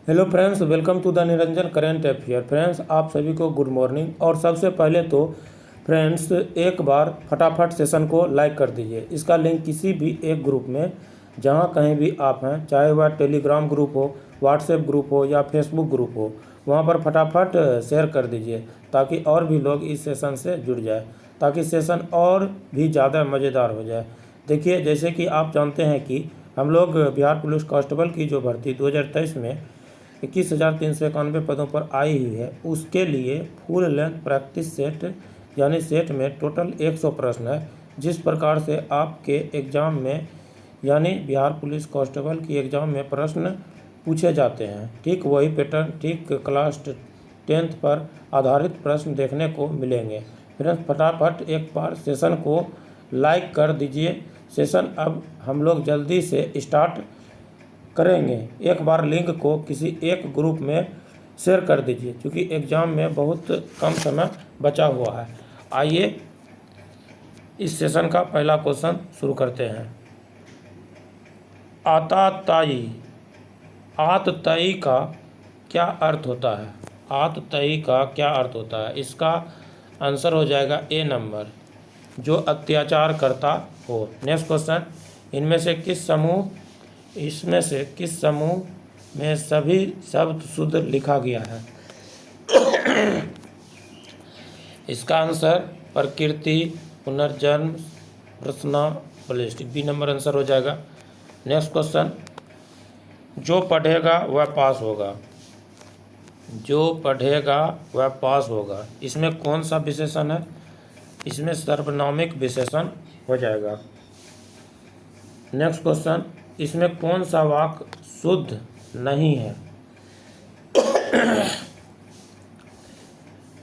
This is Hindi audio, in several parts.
Hello friends, welcome to the Niranjan current affair. Friends, आप सभी को गुड मॉर्निंग। और सबसे पहले तो फ्रेंड्स, एक बार फटाफट सेशन को लाइक कर दीजिए। इसका लिंक किसी भी एक ग्रुप में जहां कहीं भी आप हैं, चाहे वह टेलीग्राम ग्रुप हो, व्हाट्सएप ग्रुप हो या फेसबुक ग्रुप हो, वहां पर फटाफट शेयर कर दीजिए ताकि और भी लोग इस सेशन से जुड़ जाए, ताकि सेशन और भी ज़्यादा मज़ेदार हो जाए। देखिए, जैसे कि आप जानते हैं कि हम लोग बिहार पुलिस कांस्टेबल की जो भर्ती 2023 में 21,391 पदों पर आई हुई है, उसके लिए फुल लेंथ प्रैक्टिस सेट यानी सेट में टोटल 100 प्रश्न है। जिस प्रकार से आपके एग्ज़ाम में यानी बिहार पुलिस कांस्टेबल की एग्ज़ाम में प्रश्न पूछे जाते हैं, ठीक वही पैटर्न, ठीक क्लास 10th पर आधारित प्रश्न देखने को मिलेंगे। फ्रेंड्स, फटाफट एक बार सेशन को लाइक कर दीजिए। सेशन अब हम लोग जल्दी से स्टार्ट करेंगे। एक बार लिंक को किसी एक ग्रुप में शेयर कर दीजिए, क्योंकि एग्ज़ाम में बहुत कम समय बचा हुआ है। आइए इस सेशन का पहला क्वेश्चन शुरू करते हैं। आताताई आतताई का क्या अर्थ होता है? आतताई का क्या अर्थ होता है? इसका आंसर हो जाएगा ए नंबर, जो अत्याचार करता हो। नेक्स्ट क्वेश्चन, इसमें से किस समूह में सभी शब्द शुद्ध लिखा गया है? इसका आंसर प्रकृति, पुनर्जन्म, रचना, बलिस्टिक, बी नंबर आंसर हो जाएगा। नेक्स्ट क्वेश्चन, जो पढ़ेगा वह पास होगा। जो पढ़ेगा वह पास होगा, इसमें कौन सा विशेषण है? इसमें सर्वनामिक विशेषण हो जाएगा। नेक्स्ट क्वेश्चन, इसमें कौन सा वाक्य शुद्ध नहीं है?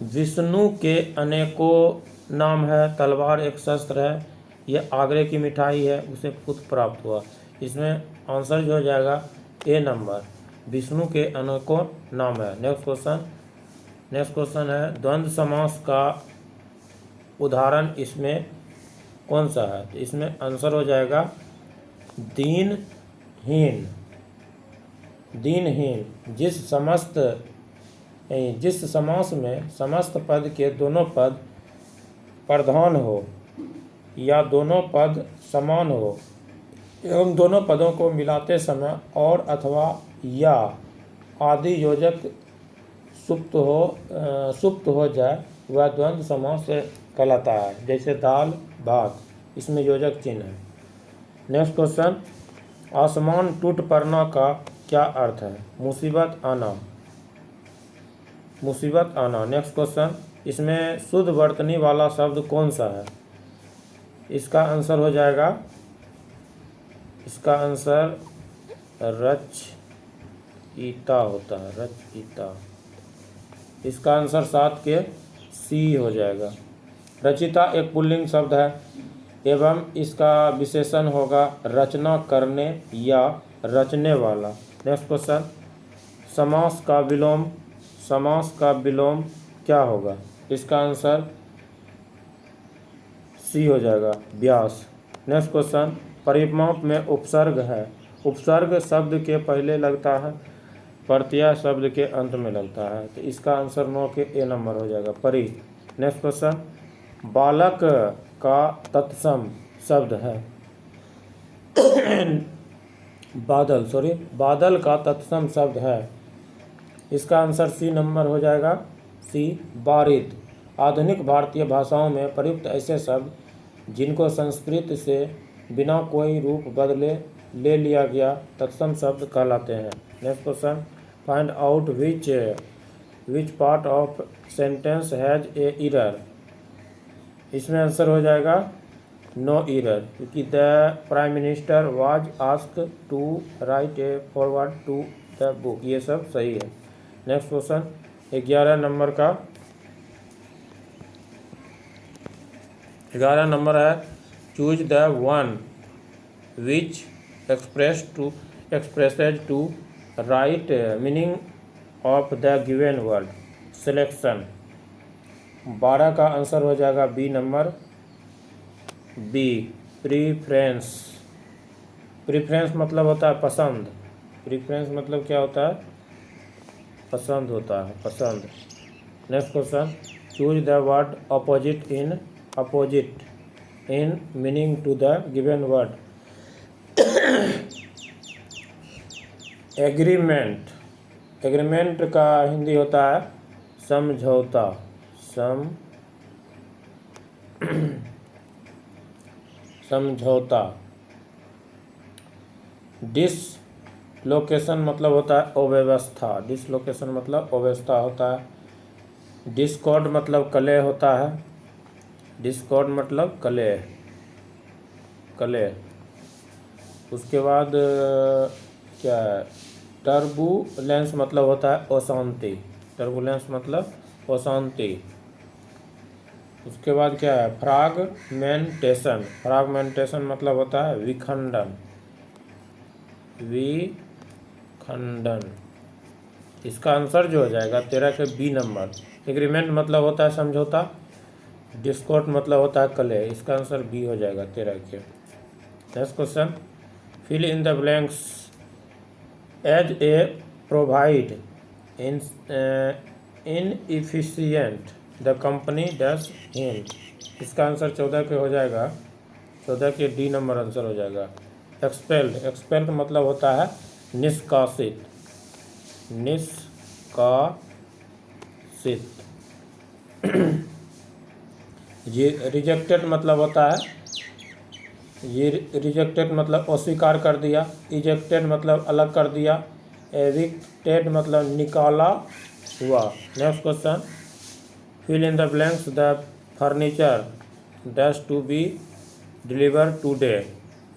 विष्णु के अनेकों नाम है, तलवार एक शस्त्र है, यह आगरे की मिठाई है, उसे पुत्र प्राप्त हुआ। इसमें आंसर जो हो जाएगा ए नंबर, विष्णु के अनेकों नाम है। नेक्स्ट क्वेश्चन है, द्वंद्व समास का उदाहरण इसमें कौन सा है? तो इसमें आंसर हो जाएगा दीनहीन। दीनहीन जिस समास में समस्त पद के दोनों पद प्रधान हो या दोनों पद समान हो एवं दोनों पदों को मिलाते समय और अथवा या आदि योजक सुप्त हो जाए, वह द्वंद्व समास कहलाता है। जैसे दाल भात, इसमें योजक चिन्ह है। नेक्स्ट क्वेश्चन, आसमान टूट पड़ना का क्या अर्थ है? मुसीबत आना। मुसीबत आना। नेक्स्ट क्वेश्चन, इसमें शुद्ध वर्तनी वाला शब्द कौन सा है? इसका आंसर हो जाएगा, इसका आंसर रचयिता होता है, रचयिता। इसका आंसर 7 के सी हो जाएगा। रचयिता एक पुल्लिंग शब्द है एवं इसका विशेषण होगा रचना करने या रचने वाला। नेक्स्ट क्वेश्चन, समास का विलोम क्या होगा? इसका आंसर सी हो जाएगा, व्यास। नेक्स्ट क्वेश्चन, परिमाप में उपसर्ग है। उपसर्ग शब्द के पहले लगता है, प्रत्यय शब्द के अंत में लगता है, तो इसका आंसर 9 के ए नंबर हो जाएगा, परी। नेक्स्ट क्वेश्चन, बालक का तत्सम शब्द है। बादल का तत्सम शब्द है। इसका आंसर सी नंबर हो जाएगा, सी, बारिद। आधुनिक भारतीय भाषाओं में प्रयुक्त ऐसे शब्द जिनको संस्कृत से बिना कोई रूप बदले ले लिया गया तत्सम शब्द कहलाते हैं। Next question, find out which part of sentence has a error. इसमें आंसर हो जाएगा नो एरर, क्योंकि the prime minister was asked to write a forward to the book, ये सब सही है। नेक्स्ट क्वेश्चन, 11 नंबर है, choose the one which expresses to right meaning of the given word. Selection. 12 का आंसर हो जाएगा B number, B, preference. Preference मतलब होता है पसंद। प्रीफ्रेंस मतलब क्या होता है? पसंद होता है, पसंद। Next question, choose the word opposite in meaning to the given word. Agreement, agreement का हिंदी होता है समझौता, समझौता। डिसलोकेशन मतलब होता है अव्यवस्था, डिसलोकेशन मतलब अव्यवस्था होता है। डिस्कॉर्ड मतलब कलह होता है, डिस्कॉर्ड मतलब कलह, कलह। उसके बाद क्या है, टर्बुलेंस मतलब होता है अशांति, टर्बुलेंस मतलब अशांति। उसके बाद क्या है, फ्रैगमेंटेशन, फ्रैगमेंटेशन मतलब होता है विखंडन, विखंडन। इसका आंसर जो हो जाएगा 13 के बी नंबर। एग्रीमेंट मतलब होता है समझौता, डिस्कॉर्ड मतलब होता है कलह, इसका आंसर बी हो जाएगा 13 के। Next question, fill in the blanks. As a provide inefficient the company does in. इसका आंसर 14 के हो जाएगा, 14 के डी नंबर आंसर हो जाएगा। एक्सपेल्ड, एक्सपेल्ड मतलब होता है निष्कासित, निष्कासित। ये रिजेक्टेड मतलब होता है, ये रिजेक्टेड मतलब अस्वीकार कर दिया, इजेक्टेड मतलब अलग कर दिया, एविक्टेड मतलब निकाला हुआ। Next question, fill in the blanks the furniture dash to be deliver today.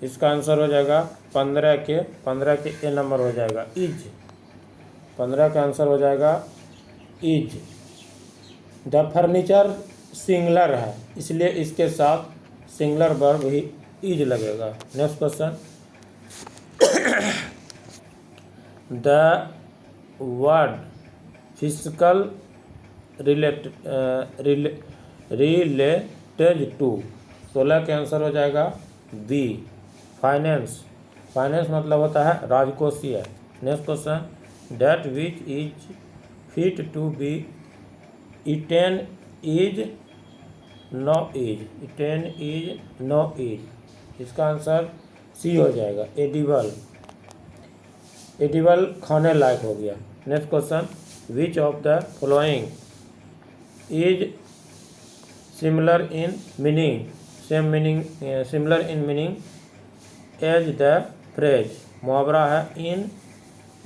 इसका आंसर हो जाएगा 15 के ए नंबर हो जाएगा, इज। 15 का आंसर हो जाएगा इज। द फर्नीचर सिंगुलर है, इसलिए इसके साथ सिंगुलर वर्ब ही इज लगेगा। Next question, the word physical related to. 16 के आंसर हो जाएगा बी, फाइनेंस। फाइनेंस मतलब होता है राजकोषीय। Next question, that which is fit to be eaten is no is, eaten is no is. इसका आंसर सी हो जाएगा, एडिबल, एडिबल खाने लायक हो गया। Next question, which of the following is similar in meaning, same meaning, similar in meaning as the phrase. मुहावरा है इन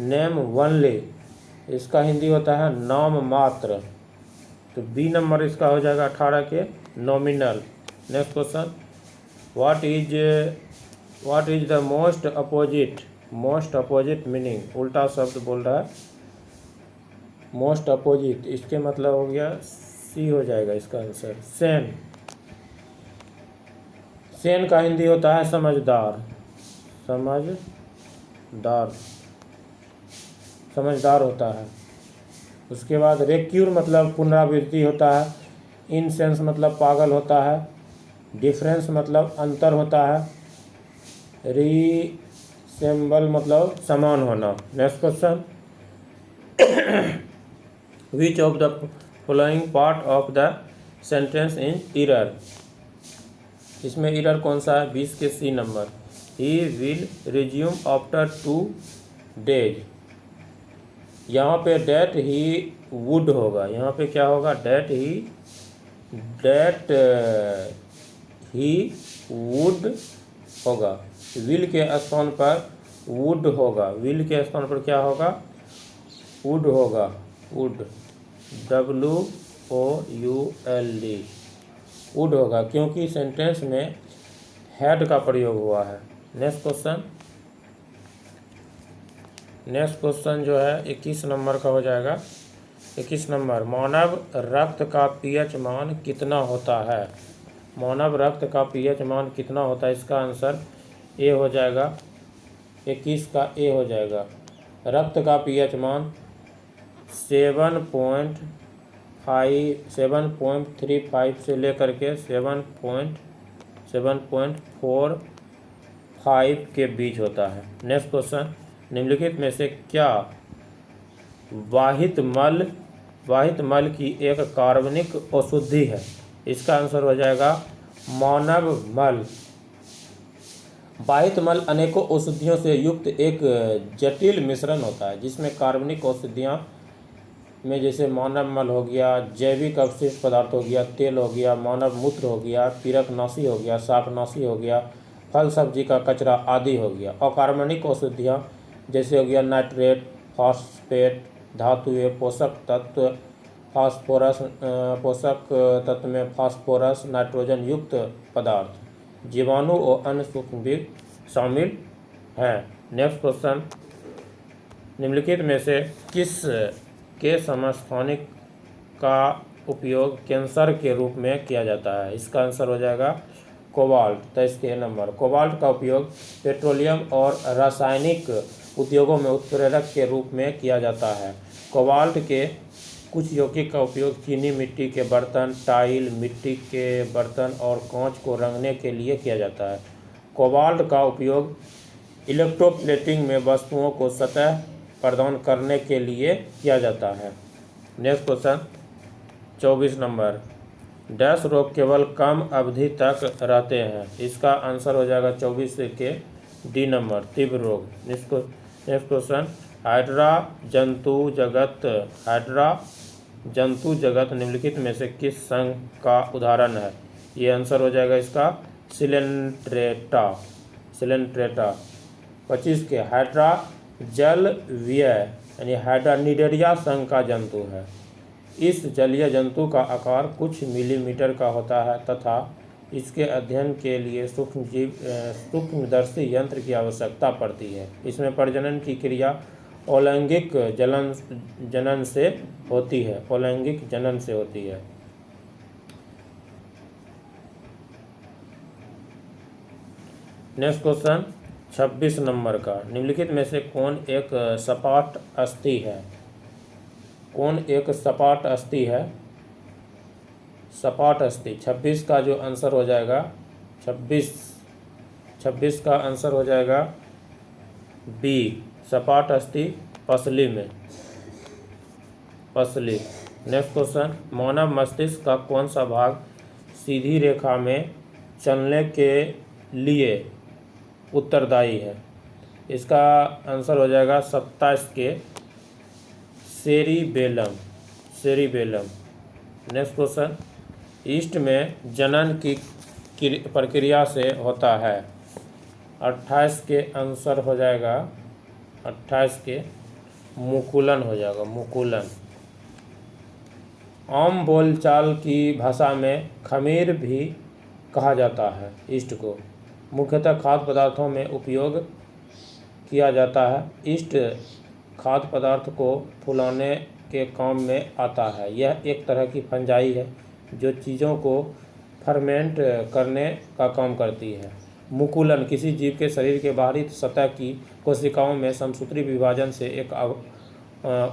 नेम वनली, इसका हिंदी होता है नाम मात्र, तो बी नंबर इसका हो जाएगा 18 के nominal. Next question, what is the most opposite meaning. उल्टा शब्द बोल रहा है मोस्ट अपोजिट, इसके मतलब हो गया सी हो जाएगा इसका आंसर, सेन। सेन का हिंदी होता है समझदार, समझदार होता है। उसके बाद रेक्यूर मतलब पुनरावृत्ति होता है, इन सेंस मतलब पागल होता है, डिफरेंस मतलब अंतर होता है, रिसेम्बल मतलब समान होना। Next question, which of the following part of the sentence in error. इसमें एरर कौन सा है, 20 के C number. He will resume after 2 days। यहाँ पे डेट ही वुड होगा, यहाँ पे क्या होगा, डेट ही वुड होगा। विल के स्थान पर वुड होगा, विल के स्थान पर क्या होगा, वुड होगा, वुड, WOULD, वुड होगा, क्योंकि सेंटेंस में हैड का प्रयोग हुआ है। नेक्स्ट क्वेश्चन जो है 21 नंबर का हो जाएगा। 21 नंबर, मानव रक्त का pH मान कितना होता है। मानव रक्त का pH मान कितना होता है, इसका आंसर ए हो जाएगा, 21 का ए हो जाएगा। रक्त का pH मान 7.35 से लेकर के 7.45 के बीच होता है। नेक्स्ट क्वेश्चन, निम्नलिखित में से क्या वाहित मल की एक कार्बनिक अशुद्धि है। इसका आंसर हो जाएगा मानव मल। वाहित मल अनेकों औषधियों से युक्त एक जटिल मिश्रण होता है जिसमें कार्बनिक औषधियाँ में जैसे मानव मल हो गया, जैविक अवशिष्ट पदार्थ हो गया, तेल हो गया, मानव मूत्र हो गया, पीरकनाशी हो गया, शाकनाशी हो गया, फल सब्जी का कचरा आदि हो गया। अकार्बनिक औषधियाँ जैसे हो गया नाइट्रेट, फॉस्फेट, धातुएं, पोषक तत्व, फास्फोरस, पोषक तत्व में फास्फोरस, नाइट्रोजन युक्त पदार्थ, जीवाणु और अन्य सूक्ष्म भी शामिल हैं। नेक्स्ट क्वेश्चन, निम्नलिखित में से किस के समस्थानिक का उपयोग कैंसर के रूप में किया जाता है? इसका आंसर हो जाएगा कोबाल्ट। 23 के नंबर। कोबाल्ट का उपयोग पेट्रोलियम और रासायनिक उद्योगों में उत्प्रेरक के रूप में किया जाता है। कोबाल्ट के कुछ यौगिक का उपयोग चीनी मिट्टी के बर्तन, टाइल, मिट्टी के बर्तन और कांच को रंगने के लिए किया जाता है। कोबाल्ट का उपयोग इलेक्ट्रोप्लेटिंग में वस्तुओं को सतह प्रदान करने के लिए किया जाता है। Next question 24 number. डैश रोग केवल कम अवधि तक रहते हैं। इसका आंसर हो जाएगा 24 के डी नंबर, तीव्र रोग। नेक्स्ट क्वेश्चन, हाइड्रा जंतु जगत निम्नलिखित में से किस संघ का उदाहरण है? ये आंसर हो जाएगा इसका सिलेंट्रेटा। 25 के हाइड्रा जलवीय यानी हाइड्रानिडेरिया संघ का जंतु है। इस जलीय जंतु का आकार कुछ मिलीमीटर का होता है तथा इसके अध्ययन के लिए सूक्ष्मदर्शी यंत्र की आवश्यकता पड़ती है। इसमें प्रजनन की क्रिया अलैंगिक जनन से होती है। नेक्स्ट क्वेश्चन 26 नंबर का, निम्नलिखित में से कौन एक सपाट अस्थि है? सपाट अस्थि। 26 का जो आंसर हो जाएगा 26 का आंसर हो जाएगा बी, सपाट अस्थि पसली में। नेक्स्ट क्वेश्चन, मानव मस्तिष्क का कौन सा भाग सीधी रेखा में चलने के लिए उत्तरदायी है? इसका आंसर हो जाएगा 27 के सेरिबेलम। नेक्स्ट क्वेश्चन, ईस्ट में जनन की प्रक्रिया से होता है। 28 के आंसर हो जाएगा 28 के मुकुलन हो जाएगा, मुकुलन। आम बोलचाल की भाषा में खमीर भी कहा जाता है ईस्ट को। मुख्यतः खाद्य पदार्थों में उपयोग किया जाता है। ईस्ट खाद्य पदार्थ को फुलाने के काम में आता है। यह एक तरह की फंजाई है जो चीज़ों को फर्मेंट करने का काम करती है। मुकुलन किसी जीव के शरीर के बाहरी सतह की कोशिकाओं में समसूत्री विभाजन से एक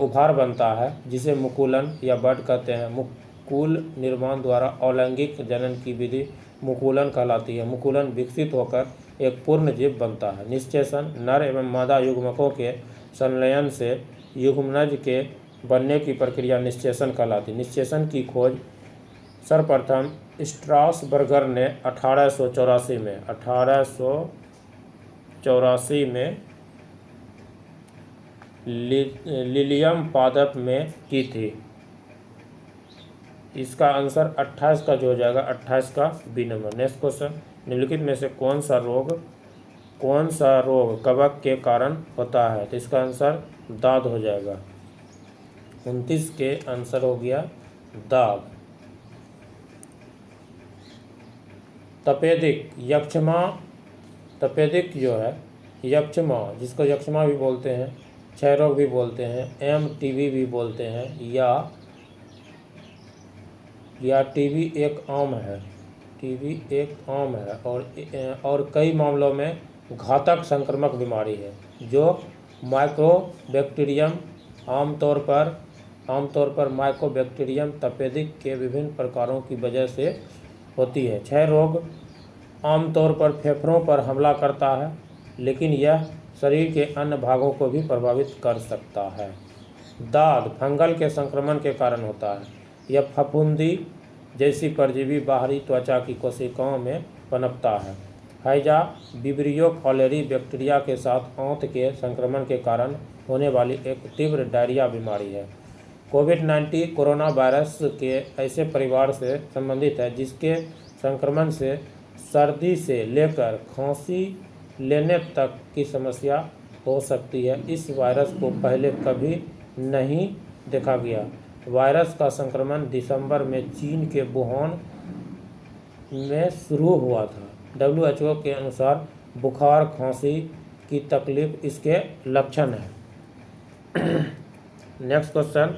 उभार बनता है जिसे मुकुलन या बड कहते हैं। मुकुल निर्माण द्वारा अलैंगिक जनन की विधि मुकुलन कहलाती है। मुकुलन विकसित होकर एक पूर्ण जीव बनता है। निश्चेषण नर एवं मादा युग्मकों के संलयन से युग्मनज के बनने की प्रक्रिया निश्चेषण कहलाती है। निश्चेषण की खोज सर्वप्रथम स्ट्रासबर्गर ने 1884 में लिलियम पादप में की थी। इसका आंसर 28 का जो हो जाएगा 28 का बी नंबर। नेक्स्ट क्वेश्चन, निम्नलिखित में से कौन सा रोग कवक के कारण होता है? तो इसका आंसर दाद हो जाएगा। 29 के आंसर हो गया दाद। तपेदिक जो है यक्षमा, जिसको यक्षमा भी बोलते हैं, क्षय रोग भी बोलते हैं, MTB भी बोलते हैं, या टीबी एक आम है और कई मामलों में घातक संक्रामक बीमारी है जो माइकोबैक्टीरियम आमतौर पर माइकोबैक्टीरियम तपेदिक के विभिन्न प्रकारों की वजह से होती है। क्षय रोग आमतौर पर फेफड़ों पर हमला करता है लेकिन यह शरीर के अन्य भागों को भी प्रभावित कर सकता है। दाद फंगल के संक्रमण के कारण होता है। यह फफूंदी जैसी परजीवी बाहरी त्वचा की कोशिकाओं में पनपता है। हैजा विब्रियो कॉलेरी बैक्टीरिया के साथ आंत के संक्रमण के कारण होने वाली एक तीव्र डायरिया बीमारी है। कोविड-19 कोरोना वायरस के ऐसे परिवार से संबंधित है जिसके संक्रमण से सर्दी से लेकर खांसी लेने तक की समस्या हो सकती है। इस वायरस को पहले कभी नहीं देखा गया। वायरस का संक्रमण दिसंबर में चीन के वुहान में शुरू हुआ था। WHO के अनुसार बुखार खांसी की तकलीफ इसके लक्षण हैं। नेक्स्ट क्वेश्चन,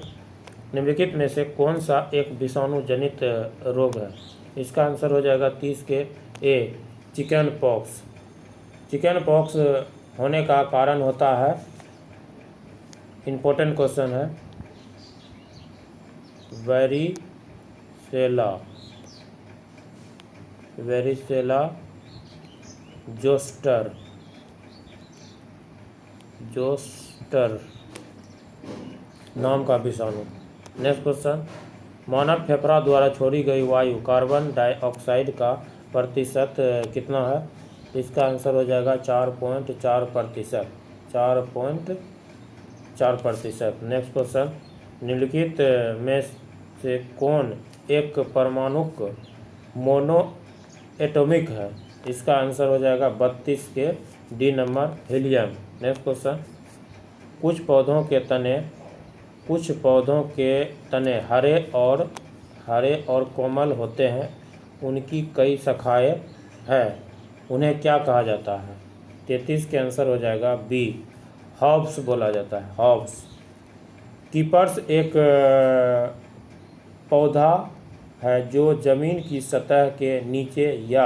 निम्नलिखित में से कौन सा एक विषाणु जनित रोग है? इसका आंसर हो जाएगा 30 के ए, चिकन पॉक्स। चिकन पॉक्स होने का कारण होता है, इम्पोर्टेंट क्वेश्चन है, वेरिसेला जोस्टर नाम का विषाणु। नेक्स्ट क्वेश्चन, मानव फेफड़ा द्वारा छोड़ी गई वायु कार्बन डाइऑक्साइड का प्रतिशत कितना है? इसका आंसर हो जाएगा 4.4%। 4.4%। नेक्स्ट क्वेश्चन, निम्नलिखित में से कौन एक परमाणुक मोनो एटॉमिक है? इसका आंसर हो जाएगा 32 के D number, helium. Next question, कुछ पौधों के तने हरे और कोमल होते हैं, उनकी कई शाखाएं हैं, उन्हें क्या कहा जाता है? 33 के आंसर हो जाएगा बी, हर्ब्स बोला जाता है, हर्ब्स। कीपर्स एक पौधा है जो जमीन की सतह के नीचे या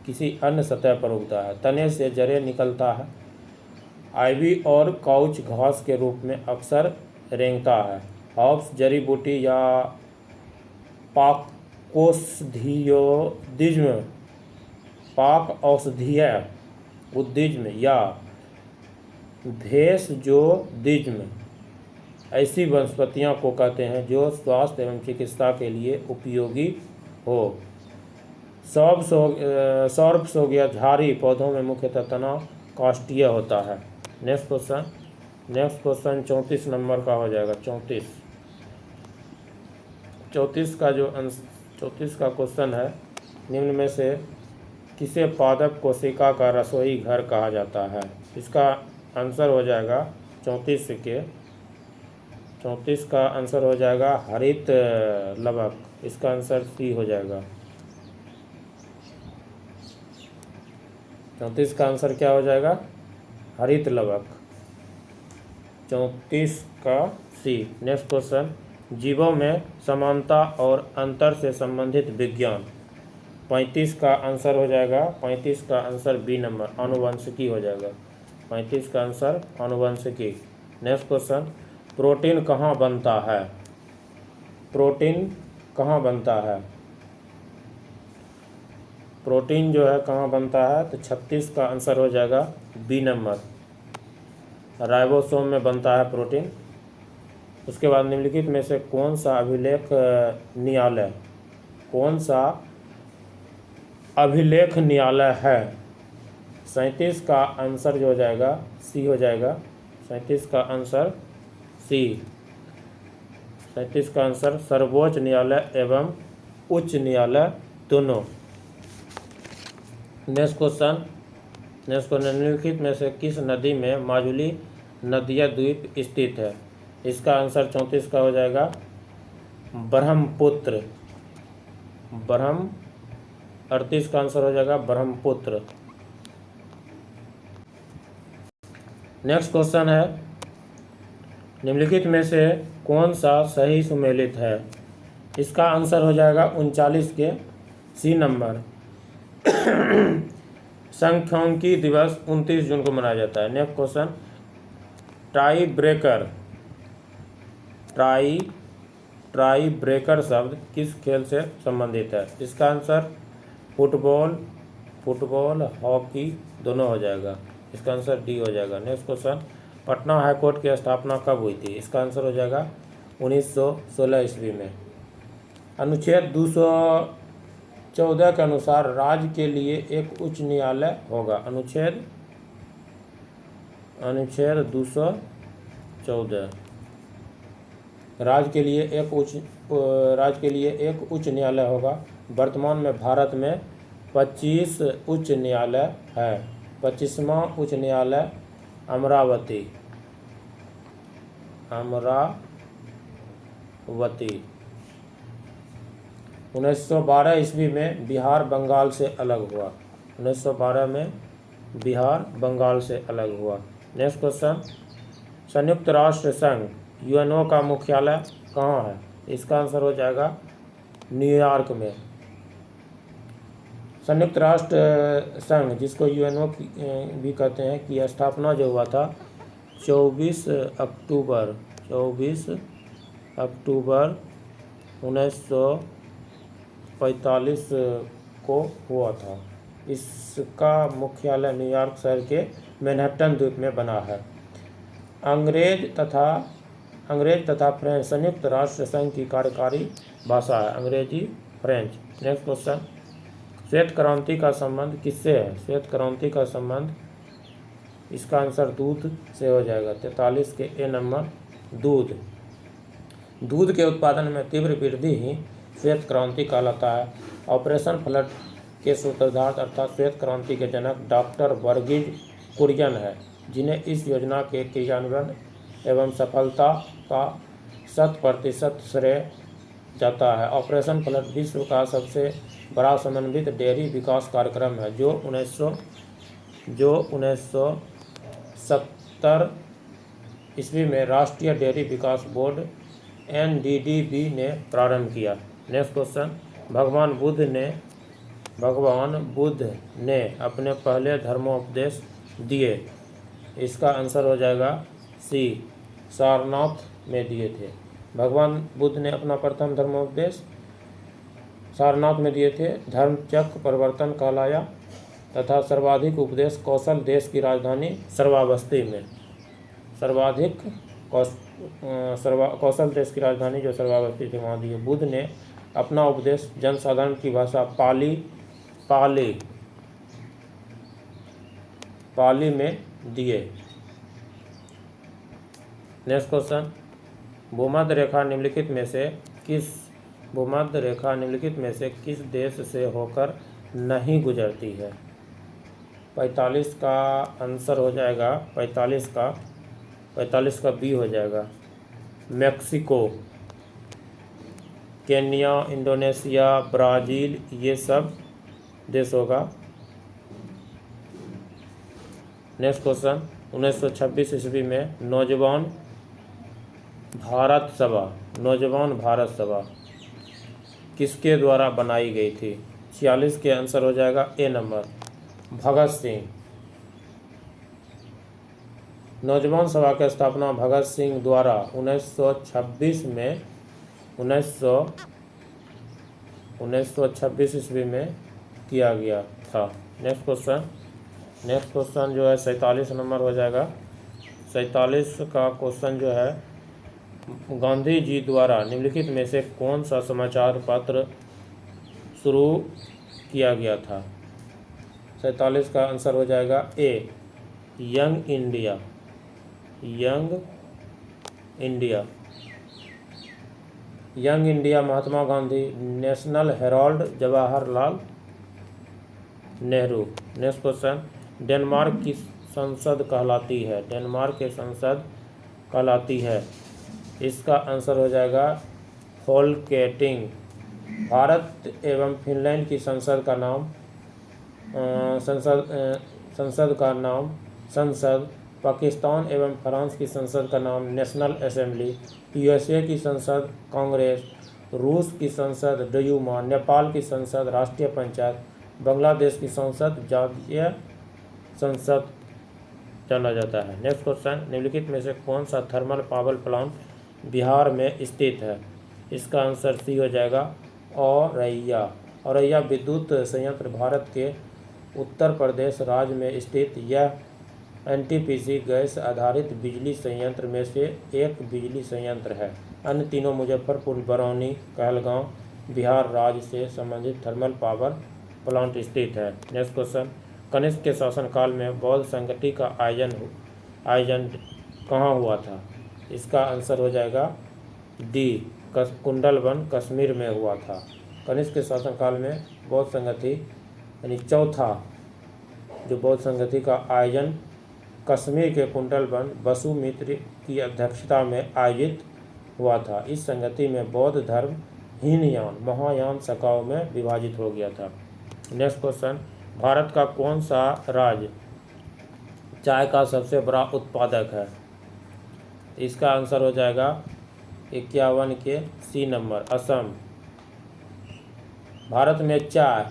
किसी अन्य सतह पर उगता है। तने से जड़ें निकलता है। आइवी और काउच घास के रूप में अक्सर रेंगता है। हर्ब्स जड़ी बूटी या पाक औषधीय उद्भिज्म या भेषजोद्भिज्म ऐसी वनस्पतियों को कहते हैं जो स्वास्थ्य एवं चिकित्सा के लिए उपयोगी हो। सौर्फ्स हो गया, झाड़ी पौधों में मुख्यतः तना काष्ठीय होता है। नेक्स्ट क्वेश्चन 34 नंबर का हो जाएगा। 34 का क्वेश्चन है, निम्न में से किसे पादप कोशिका का रसोई घर कहा जाता है? इसका आंसर हो जाएगा 34 का आंसर हो जाएगा हरित लवक। इसका आंसर सी हो जाएगा। 34 का आंसर क्या हो जाएगा? हरित लवक। 34 का सी। नेक्स्ट क्वेश्चन, जीवों में समानता और अंतर से संबंधित विज्ञान। 35 का आंसर हो जाएगा, 35 का आंसर बी नंबर, आनुवंशिकी हो जाएगा। 35 का आंसर आनुवंशिकी। नेक्स्ट क्वेश्चन, प्रोटीन कहाँ बनता है? प्रोटीन कहाँ बनता है? प्रोटीन जो है कहाँ बनता है? तो 36 का आंसर हो जाएगा बी नंबर, राइबोसोम में बनता है प्रोटीन। उसके बाद निम्नलिखित में से कौन सा अभिलेख न्यायालय है? 37 का आंसर जो हो जाएगा सी हो जाएगा। 37 का आंसर सी। 37 का आंसर सर्वोच्च न्यायालय एवं उच्च न्यायालय दोनों। नेक्स्ट क्वेश्चन, निम्नलिखित में से किस नदी में माजुली नदिया द्वीप स्थित है? इसका आंसर 34 का हो जाएगा ब्रह्मपुत्र। 38 का आंसर हो जाएगा ब्रह्मपुत्र। नेक्स्ट क्वेश्चन है, निम्नलिखित में से कौन सा सही सुमेलित है? इसका आंसर हो जाएगा 39 के सी नंबर। सांख्यिकी दिवस 29 जून को मनाया जाता है। नेक्स्ट क्वेश्चन, टाई ब्रेकर शब्द किस खेल से संबंधित है? इसका आंसर फुटबॉल हॉकी दोनों हो जाएगा। इसका आंसर डी हो जाएगा। Next question, Patna high court की स्थापना कब हुई थी? इसका आंसर हो जाएगा 1916 ईस्वी में। अनुच्छेद 214 के अनुसार राज्य के लिए एक उच्च न्यायालय होगा। अनुच्छेद 214 राज्य के लिए एक उच्च न्यायालय होगा। वर्तमान में भारत में 25 उच्च न्यायालय है। 25वां उच्च न्यायालय अमरावती 1912 ईस्वी में बिहार बंगाल से अलग हुआ। 1912 में बिहार बंगाल से अलग हुआ। नेक्स्ट क्वेश्चन, संयुक्त राष्ट्र संघ यूएनओ का मुख्यालय कहाँ है? इसका आंसर हो जाएगा न्यूयॉर्क में। संयुक्त राष्ट्र संघ जिसको यूएनओ भी कहते हैं की स्थापना जो हुआ था 24 अक्टूबर 1945 को हुआ था। इसका मुख्यालय न्यूयॉर्क शहर के मैनहट्टन द्वीप में बना है। अंग्रेज तथा फ्रेंच संयुक्त राष्ट्र संघ की कार्यकारी भाषा है अंग्रेजी फ्रेंच। नेक्स्ट क्वेश्चन, श्वेत क्रांति का संबंध किससे है? श्वेत क्रांति का संबंध, इसका आंसर दूध से हो जाएगा। 43 के ए नंबर, दूध के उत्पादन में तीव्र वृद्धि ही श्वेत क्रांति कहलाता है। ऑपरेशन फ्लड के सूत्रधार अर्थात श्वेत क्रांति के जनक डॉक्टर वर्गीज कुरियन है, जिन्हें इस योजना के क्रियान्वयन एवं सफलता का 100% श्रेय जाता है। ऑपरेशन फ्लड विश्व का सबसे बड़ा समन्वित डेयरी विकास कार्यक्रम है जो 1970 ईस्वी में राष्ट्रीय डेयरी विकास बोर्ड NDDB ने प्रारंभ किया। नेक्स्ट क्वेश्चन, भगवान बुद्ध ने अपने पहले धर्मोपदेश दिए। इसका आंसर हो जाएगा सी, सारनाथ में दिए थे। भगवान बुद्ध ने अपना प्रथम धर्मोपदेश सारनाथ में दिए थे। धर्मचक्र परिवर्तन कहलाया तथा सर्वाधिक उपदेश कौशल देश की राजधानी श्रावस्ती में। कौशल देश की राजधानी जो श्रावस्ती थी वहाँ दिए। बुद्ध ने अपना उपदेश जनसाधारण की भाषा पाली में दिए। नेक्स्ट क्वेश्चन, भूमध्य रेखा निम्नलिखित में से किस देश से होकर नहीं गुजरती है? 45 का आंसर हो जाएगा 45 का बी हो जाएगा। मैक्सिको, केन्या, इंडोनेशिया, ब्राज़ील, ये सब देश होगा। नेक्स्ट क्वेश्चन, 1926 ईस्वी में नौजवान भारत सभा किसके द्वारा बनाई गई थी? 46 के आंसर हो जाएगा ए नंबर, भगत सिंह। नौजवान सभा की स्थापना भगत सिंह द्वारा 1926 ईस्वी में किया गया था। नेक्स्ट क्वेश्चन जो है 47 नंबर हो जाएगा। 47 का क्वेश्चन जो है, गांधी जी द्वारा निम्नलिखित में से कौन सा समाचार पत्र शुरू किया गया था? 47 का आंसर हो जाएगा A, Young India Mahatma Gandhi, National Herald Jawaharlal Nehru. Next question, Denmark की संसद कहलाती है? डेनमार्क की संसद कहलाती है, इसका आंसर हो जाएगा फोल्केटिंग। भारत एवं फिनलैंड की संसद का नाम संसद। पाकिस्तान एवं फ्रांस की संसद का नाम नेशनल असेंबली। USA की संसद कांग्रेस। रूस की संसद डयूमा। नेपाल की संसद राष्ट्रीय पंचायत। बांग्लादेश की संसद जातीय संसद जाना जाता है। नेक्स्ट क्वेश्चन, निम्नलिखित में से कौन सा थर्मल पावर प्लांट बिहार में स्थित है? इसका आंसर सी हो जाएगा औरैया विद्युत संयंत्र भारत के उत्तर प्रदेश राज्य में स्थित यह एनटीपीसी गैस आधारित बिजली संयंत्र में से एक बिजली संयंत्र है। अन्य तीनों मुजफ्फरपुर, बरौनी, कहलगांव बिहार राज्य से संबंधित थर्मल पावर प्लांट स्थित है। नेक्स्ट क्वेश्चन, कनिष्क के शासनकाल में बौद्ध संगति का आयोजन कहाँ हुआ था? इसका आंसर हो जाएगा डी, कुंडलवन कश्मीर में हुआ था। कनिष्क के शासनकाल में बौद्ध संगति यानी चौथा जो बौद्ध संगति का आयोजन कश्मीर के कुंडलवन वसुमित्र की अध्यक्षता में आयोजित हुआ था। इस संगति में बौद्ध धर्म हीनयान महायान शाखाओं में विभाजित हो गया था। नेक्स्ट क्वेश्चन, भारत का कौन सा राज्य चाय का सबसे बड़ा उत्पादक है? इसका आंसर हो जाएगा 51 के सी नंबर, असम। भारत में चाय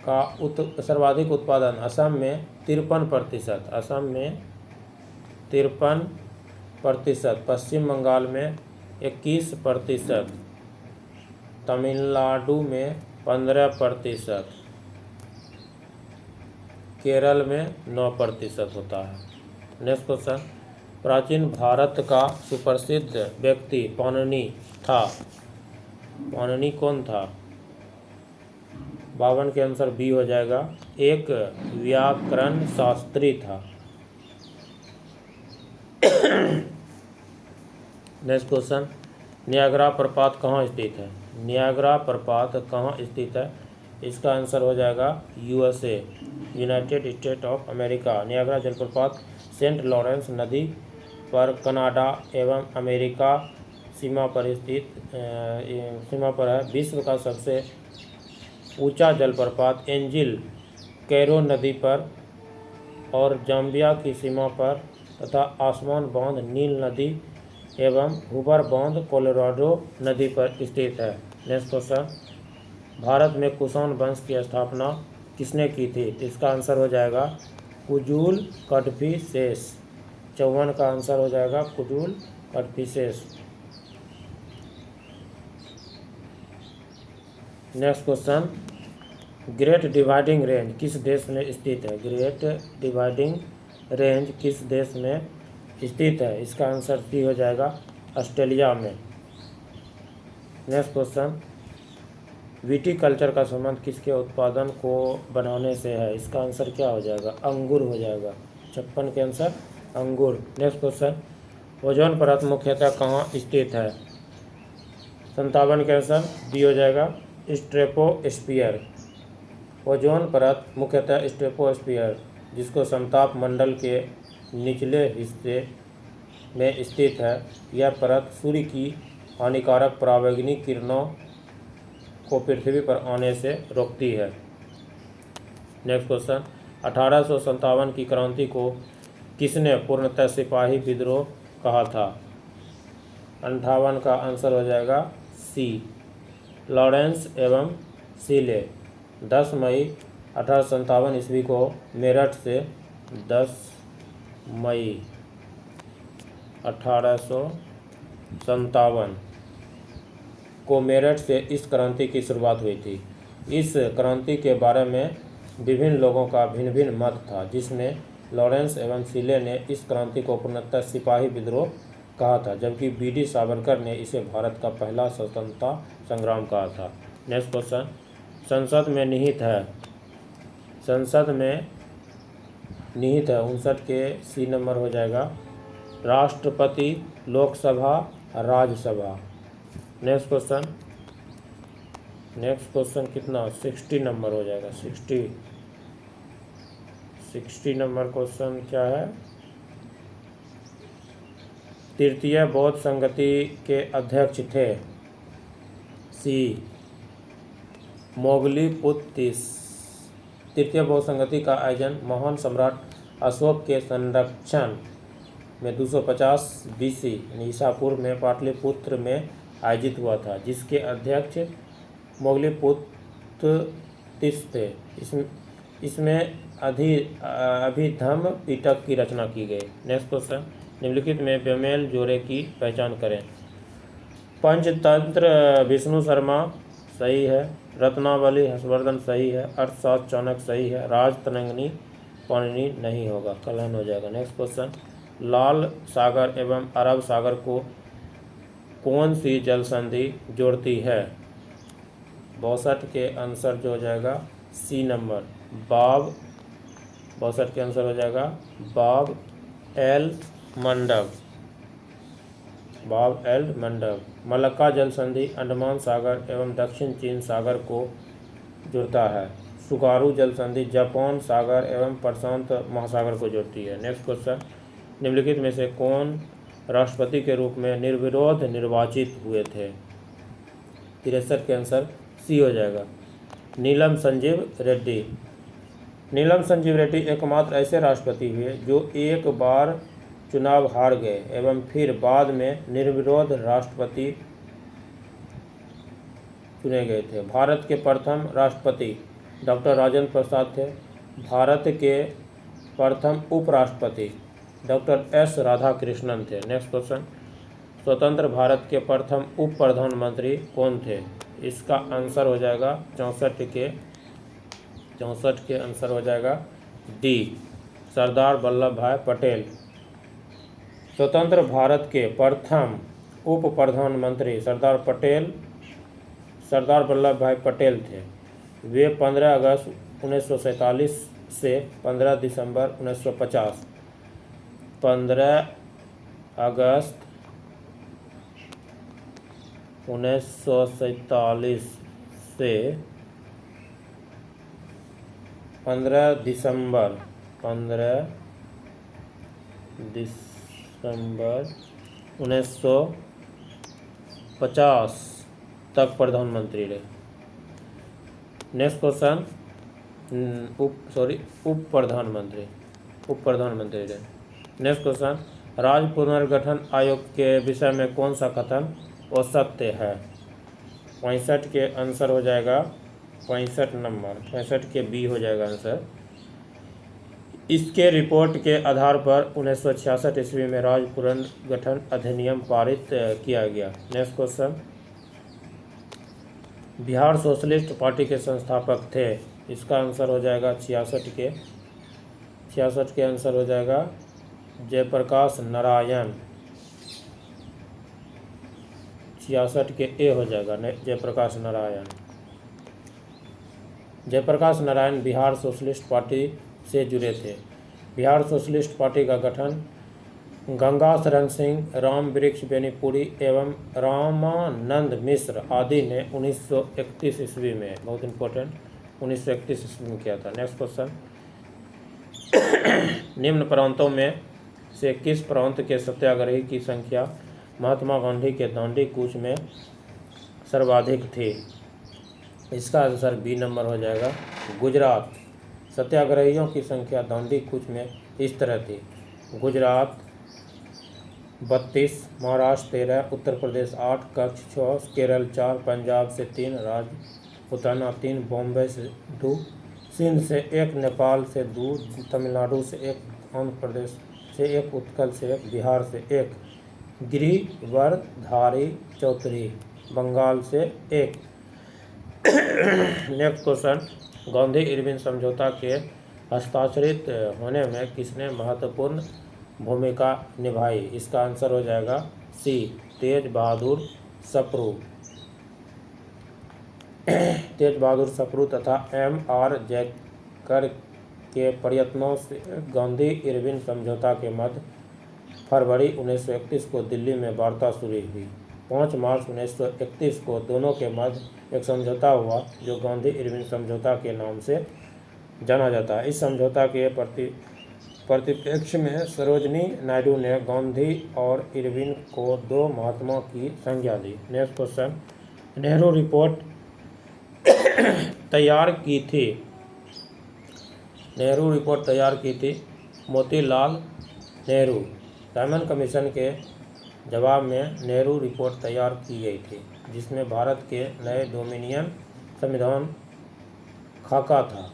का सर्वाधिक उत्पादन असम में 53%, असम में 53%, पश्चिम बंगाल में 21%, तमिलनाडु में 15%, केरल में 9% होता है। नेक्स्ट क्वेश्चन, प्राचीन भारत का सुप्रसिद्ध व्यक्ति पाणिनि था। पाणिनि कौन था? 52 के आंसर बी हो जाएगा, एक व्याकरण शास्त्री था। नेक्स्ट क्वेश्चन, नियाग्रा प्रपात कहाँ स्थित है? नियाग्रा प्रपात कहाँ स्थित है? इसका आंसर हो जाएगा USA, United state of America. Niagara जलप्रपात सेंट लॉरेंस नदी पर कनाडा एवं अमेरिका सीमा पर है। विश्व का सबसे ऊंचा जलप्रपात एंजिल कैरो नदी पर और जाम्बिया की सीमा पर तथा आसमान बांध नील नदी एवं हुबर बांध कोलोराडो नदी पर स्थित है। नेक्स्ट क्वेश्चन, भारत में कुषाण वंश की स्थापना किसने की थी? इसका आंसर हो जाएगा कुजुल कड़फिसेस। 54 का आंसर हो जाएगा Kujula Kadphises. Next question, Great Dividing Range किस देश में स्थित है? ग्रेट डिवाइडिंग रेंज किस देश में स्थित है? इसका आंसर सी हो जाएगा ऑस्ट्रेलिया में। नेक्स्ट क्वेश्चन, विटीकल्चर का संबंध किसके उत्पादन को बनाने से है? इसका आंसर क्या हो जाएगा? अंगूर हो जाएगा। 56 के आंसर अंगूर। नेक्स्ट क्वेश्चन, ओजोन परत मुख्यतः कहाँ स्थित है? 57 के आंसर बी हो जाएगा स्ट्रेटोस्फीयर। ओजोन परत मुख्यतः स्ट्रेटोस्फीयर जिसको समताप मंडल के निचले हिस्से में स्थित है। यह परत सूर्य की हानिकारक पराबैंगनी किरणों को पृथ्वी पर आने से रोकती है। नेक्स्ट क्वेश्चन, 1857 की क्रांति को किसने पूर्णतः सिपाही विद्रोह कहा था? 58 का आंसर हो जाएगा सी, लॉरेंस एवं सीले। 10 मई 1857 ईस्वी को मेरठ से 10 मई 1857 को मेरठ से इस क्रांति की शुरुआत हुई थी। इस क्रांति के बारे में विभिन्न लोगों का भिन्न भिन्न मत था, जिसमें लॉरेंस एवं सीले ने इस क्रांति को पूर्णतः सिपाही विद्रोह कहा था, जबकि बीडी सावरकर ने इसे भारत का पहला स्वतंत्रता संग्राम कहा था। नेक्स्ट क्वेश्चन, संसद में निहित है 59 के सी नंबर हो जाएगा राष्ट्रपति, लोकसभा, राज्यसभा। नेक्स्ट क्वेश्चन कितना 60 नंबर हो जाएगा। 60 नंबर क्वेश्चन क्या है? तृतीय बौद्ध संगति के अध्यक्ष थे सी, मोगलीपुत्र तीस। तृतीय बौद्ध संगति का आयोजन महान सम्राट अशोक के संरक्षण में 250 BC ईसा पूर्व में पाटलिपुत्र में आयोजित हुआ था, जिसके अध्यक्ष मोगलीपुत्र तीस थे। इसमें अभिधम्म पिटक की रचना की गई। नेक्स्ट क्वेश्चन, निम्नलिखित में बेमेल जोड़े की पहचान करें। पंचतंत्र विष्णु शर्मा सही है, रत्नावली हर्षवर्धन सही है, अर्थशास्त्र चाणक्य सही है, राज तरंगिणी पाणिनि नहीं होगा, कलन हो जाएगा। नेक्स्ट क्वेश्चन, लाल सागर एवं अरब सागर को कौन सी जल संधि जोड़ती है? 62 के आंसर जो हो जाएगा सी नंबर, बाब। 62 के आंसर हो जाएगा बाब एल मंडब, बाब एल मंडब। मलक्का जल संधि अंडमान सागर एवं दक्षिण चीन सागर को जोड़ता है। सुगारू जल संधि जापान सागर एवं प्रशांत महासागर को जोड़ती है। नेक्स्ट क्वेश्चन, निम्नलिखित में से कौन राष्ट्रपति के रूप में निर्विरोध निर्वाचित हुए थे? 63 के आंसर सी हो जाएगा, नीलम संजीव रेड्डी। नीलम संजीव रेड्डी एकमात्र ऐसे राष्ट्रपति हुए जो एक बार चुनाव हार गए एवं फिर बाद में निर्विरोध राष्ट्रपति चुने गए थे। भारत के प्रथम राष्ट्रपति डॉक्टर राजेंद्र प्रसाद थे। भारत के प्रथम उपराष्ट्रपति डॉक्टर एस राधाकृष्णन थे। नेक्स्ट क्वेश्चन, स्वतंत्र भारत के प्रथम उप प्रधानमंत्री कौन थे? इसका आंसर हो जाएगा 64 के आंसर हो जाएगा डी, सरदार वल्लभ भाई पटेल। स्वतंत्र भारत के प्रथम उप प्रधानमंत्री सरदार वल्लभ भाई पटेल थे। वे 15 अगस्त 1947 से 15 दिसंबर 1950, 15 अगस्त 1947 से 15 दिसंबर 1950 तक प्रधानमंत्री रहे। नेक्स्ट क्वेश्चन, उप प्रधानमंत्री रहे। नेक्स्ट क्वेश्चन, राज्य पुनर्गठन आयोग के विषय में कौन सा कथन असत्य है? 65 के आंसर हो जाएगा 65 नंबर, 65 के बी हो जाएगा आंसर। इसके रिपोर्ट के आधार पर 1966 ईस्वी में राज्य पुनर्गठन अधिनियम पारित किया गया। Next question, Bihar socialist party के संस्थापक थे। इसका आंसर हो जाएगा 66 के आंसर हो जाएगा जयप्रकाश नारायण। 66 के ए हो जाएगा जयप्रकाश नारायण। जयप्रकाश नारायण बिहार सोशलिस्ट पार्टी से जुड़े थे। बिहार सोशलिस्ट पार्टी का गठन गंगा शरण सिंह, राम वृक्ष बेनीपुरी एवं रामानंद मिश्र आदि ने 1931 ईस्वी में, बहुत इंपॉर्टेंट, 1931 ईस्वी में किया था। नेक्स्ट क्वेश्चन, निम्न प्रांतों में से किस प्रांत के सत्याग्रही की संख्या महात्मा गांधी के दांडी कूच में सर्वाधिक थी? इसका आंसर बी नंबर हो जाएगा गुजरात। सत्याग्रहियों की संख्या दांडी कूच में इस तरह थी: गुजरात 32, महाराष्ट्र 13, उत्तर प्रदेश 8, कच्छ 6, केरल 4, पंजाब से 3, राजपूताना 3, बॉम्बे से 2, सिंध से 1, नेपाल से 2, तमिलनाडु से 1, आंध्र प्रदेश से 1, उत्कल से 1, बिहार से 1, गिरिवरधारी चौधरी बंगाल से 1। नेक्स्ट क्वेश्चन, गांधी इरविन समझौता के हस्ताक्षरित होने में किसने महत्वपूर्ण भूमिका निभाई? इसका आंसर हो जाएगा सी, तेज बहादुर सप्रू। तेज बहादुर सप्रू तथा M.R. जयकर के प्रयत्नों से गांधी इरविन समझौता के मध्य फरवरी 1931 को दिल्ली में वार्ता शुरू हुई। 5 मार्च 1931 को दोनों के मध्य एक समझौता हुआ जो गांधी इरविन समझौता के नाम से जाना जाता है। इस समझौता के परिप्रेक्ष्य में सरोजनी नायडू ने गांधी और इरविन को 2 महात्माओं की संज्ञा दी। नेक्स्ट क्वेश्चन, नेहरू रिपोर्ट तैयार की थी। नेहरू रिपोर्ट तैयार की थी मोतीलाल नेहरू। साइमन कमीशन के जवाब में नेहरू रिपोर्ट तैयार की गई थी जिसमें भारत के नए डोमिनियन संविधान खाका था।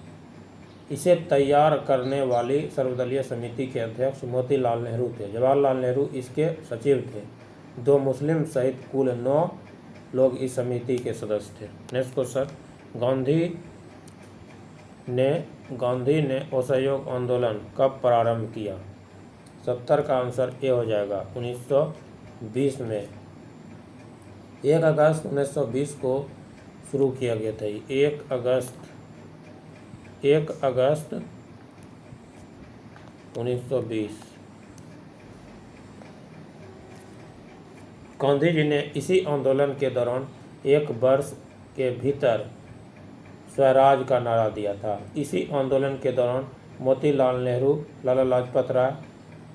इसे तैयार करने वाली सर्वदलीय समिति के अध्यक्ष मोतीलाल नेहरू थे। जवाहरलाल नेहरू इसके सचिव थे। 2 मुस्लिम सहित कुल 9 लोग इस समिति के सदस्य थे। नेक्स्ट क्वेश्चन, गांधी गांधी ने असहयोग आंदोलन कब प्रारंभ किया? 70 का आंसर ए हो जाएगा 1920 में। 1 अगस्त 1920 को शुरू किया गया था। 1 अगस्त 1920। गांधी जी ने इसी आंदोलन के दौरान 1 वर्ष के भीतर स्वराज का नारा दिया था। इसी आंदोलन के दौरान मोतीलाल नेहरू, लाला लाजपत राय,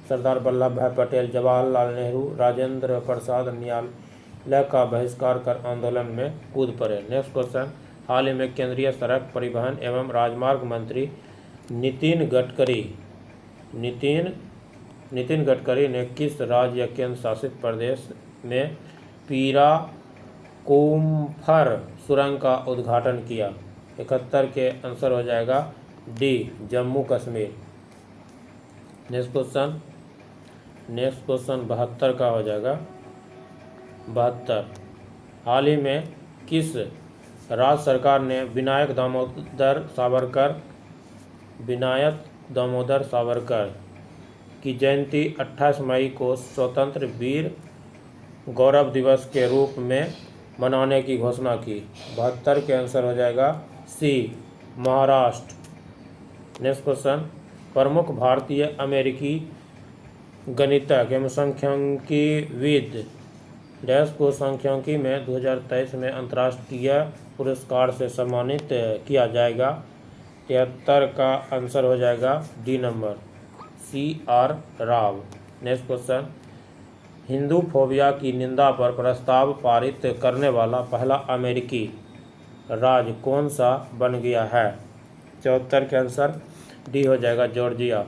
सरदार वल्लभ भाई पटेल, जवाहरलाल नेहरू, राजेंद्र प्रसाद न्यायालय का बहिष्कार कर आंदोलन में कूद पड़े। नेक्स्ट क्वेश्चन, हाल ही में केंद्रीय सड़क परिवहन एवं राजमार्ग मंत्री नितिन गडकरी ने किस राज्य या केंद्र शासित प्रदेश में पीराकुंफर सुरंग का उद्घाटन किया? 71 के आंसर हो जाएगा D, Jammu Kashmir. Next question 72 का हो जाएगा 72। हाल ही में किस राज्य सरकार ने विनायक दामोदर सावरकर की जयंती 28 मई को स्वतंत्र वीर गौरव दिवस के रूप में मनाने की घोषणा की? 72 के आंसर हो जाएगा सी, महाराष्ट्र। नेक्स्ट क्वेश्चन, प्रमुख भारतीय अमेरिकी गणितज्ञ एवं सांख्यिकीविद डैश को सांख्यिकी में 2023 में अंतर्राष्ट्रीय पुरस्कार से सम्मानित किया जाएगा? 73 का आंसर हो जाएगा D number, CR Rao. Next question, Hindu phobia की निंदा पर प्रस्ताव पारित करने वाला पहला अमेरिकी राज्य कौन सा बन गया है? 74 के आंसर डी हो जाएगा, जॉर्जिया।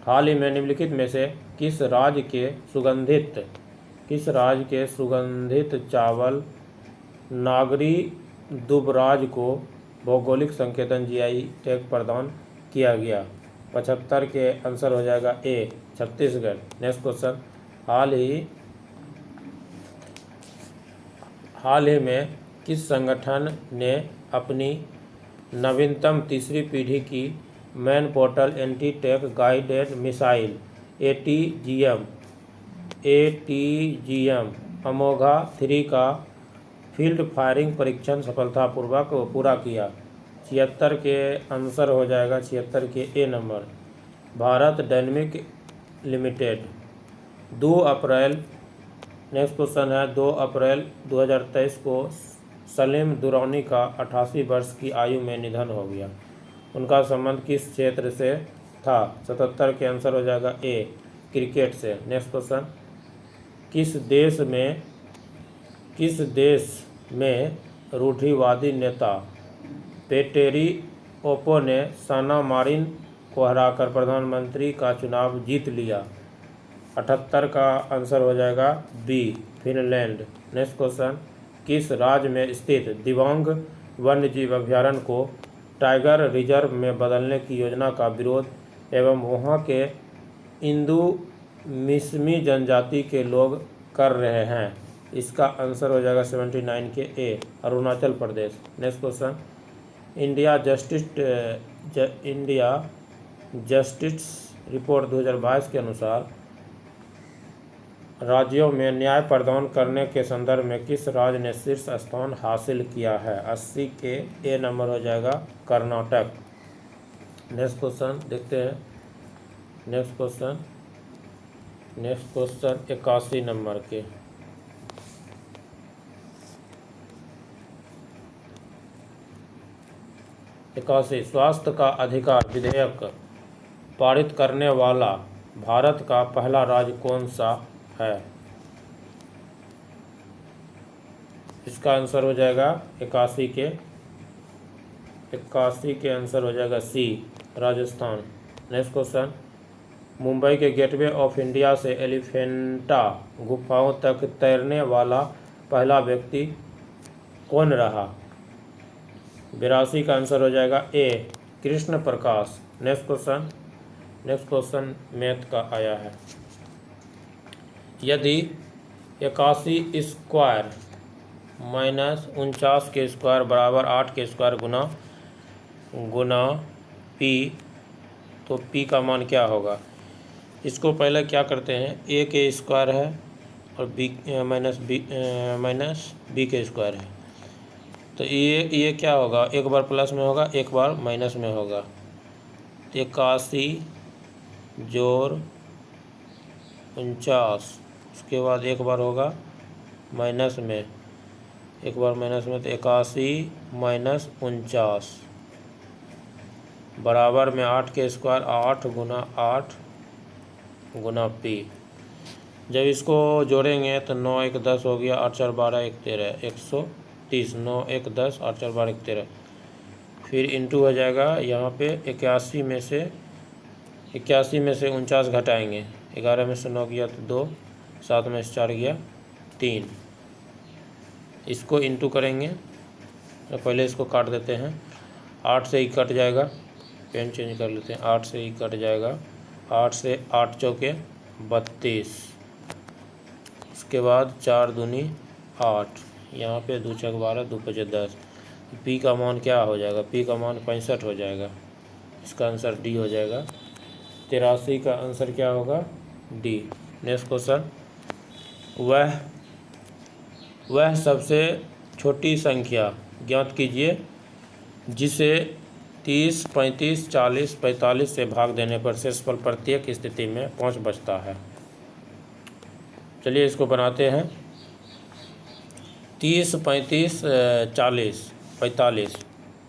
हाल ही में निम्नलिखित में से किस राज्य के सुगंधित चावल नागरी दुबराज को भौगोलिक संकेतन GI टैग प्रदान किया गया? 75 के आंसर हो जाएगा ए, छत्तीसगढ़। नेक्स्ट क्वेश्चन, हाल ही में किस संगठन ने अपनी नवीनतम तीसरी पीढ़ी की man portal anti tank guided missile ATGM अमोघा 3 का फील्ड फायरिंग परीक्षण सफलतापूर्वक पूरा किया? 76 के आंसर हो जाएगा 76 के ए नंबर, भारत डायनेमिक लिमिटेड। 2 अप्रैल, नेक्स्ट क्वेश्चन है, 2 अप्रैल 2023 को सलीम दुरानी का 88 वर्ष की आयु में निधन हो गया। उनका संबंध किस क्षेत्र से था? 77 के आंसर हो जाएगा ए, क्रिकेट से। नेक्स्ट क्वेश्चन, किस देश में रूढ़िवादी नेता पेटेरी ओप्पो ने साना मारिन को हराकर प्रधानमंत्री का चुनाव जीत लिया? 78 का आंसर हो जाएगा बी, फिनलैंड। नेक्स्ट क्वेश्चन, किस राज्य में स्थित दिबांग वन्यजीव अभयारण्य को टाइगर रिजर्व में बदलने की योजना का विरोध एवं वहां के इंदू मिसमी जनजाति के लोग कर रहे हैं? इसका आंसर हो जाएगा 79 के A, Arunachal Pradesh. Next question, India Justice Report 2022 के अनुसार राज्यों में न्याय प्रदान करने के संदर्भ में किस राज्य ने शीर्ष स्थान हासिल किया है? 80 के ए नंबर हो जाएगा, कर्नाटक। नेक्स्ट क्वेश्चन देखते हैं। नेक्स्ट क्वेश्चन 81 नंबर के। स्वास्थ्य का अधिकार विधेयक पारित करने वाला भारत का पहला राज्य कौन सा है? इसका आंसर हो जाएगा 81 के आंसर हो जाएगा सी, राजस्थान। नेक्स्ट क्वेश्चन, मुंबई के गेटवे ऑफ इंडिया से एलिफेंटा गुफाओं तक तैरने वाला पहला व्यक्ति कौन रहा? 82 का आंसर हो जाएगा ए, Krishna Prakash. Next question math का आया है। यदि 81 स्क्वायर माइनस 49 के स्क्वायर बराबर 8 के स्क्वायर गुना गुना पी, तो पी का मान क्या होगा। इसको पहले क्या करते हैं, ए के स्क्वायर है और बी माइनस बी के स्क्वायर है, तो ये क्या होगा, एक बार प्लस में होगा एक बार माइनस में होगा। 81 जोड़ 49, उसके बाद एक बार होगा माइनस में, एक बार माइनस में, तो 81 माइनस 49 बराबर में 8 के स्क्वायर, 8 गुना 8 गुना पी। जब इसको जोड़ेंगे तो 9 1 10 हो गया, 8 4 12 1 13 130, 9 1 10 8 4 12 1 13, फिर इंटू हो जाएगा यहाँ पे 81 में से 49 घटाएंगे, 11 में से 9 गया तो 2, 7 में से 4 गया 3, इसको इंटू करेंगे तो पहले इसको काट देते हैं, 8 से ही कट जाएगा, पेन चेंज कर लेते हैं, 8 से ही कट जाएगा, 8 से 8 चौके 32, उसके बाद 4 दूनी 8, यहाँ पे 2 चौक 12 2 5 10, पी का मान क्या हो जाएगा, पी का मान 65 हो जाएगा, इसका आंसर डी हो जाएगा। 83 का आंसर क्या होगा, डी। नेक्स्ट क्वेश्चन, वह सबसे छोटी संख्या ज्ञात कीजिए जिसे 30 35 40 45 से भाग देने पर शेषफल प्रत्येक स्थिति में 5 बचता है। चलिए इसको बनाते हैं। 30 35 40 45,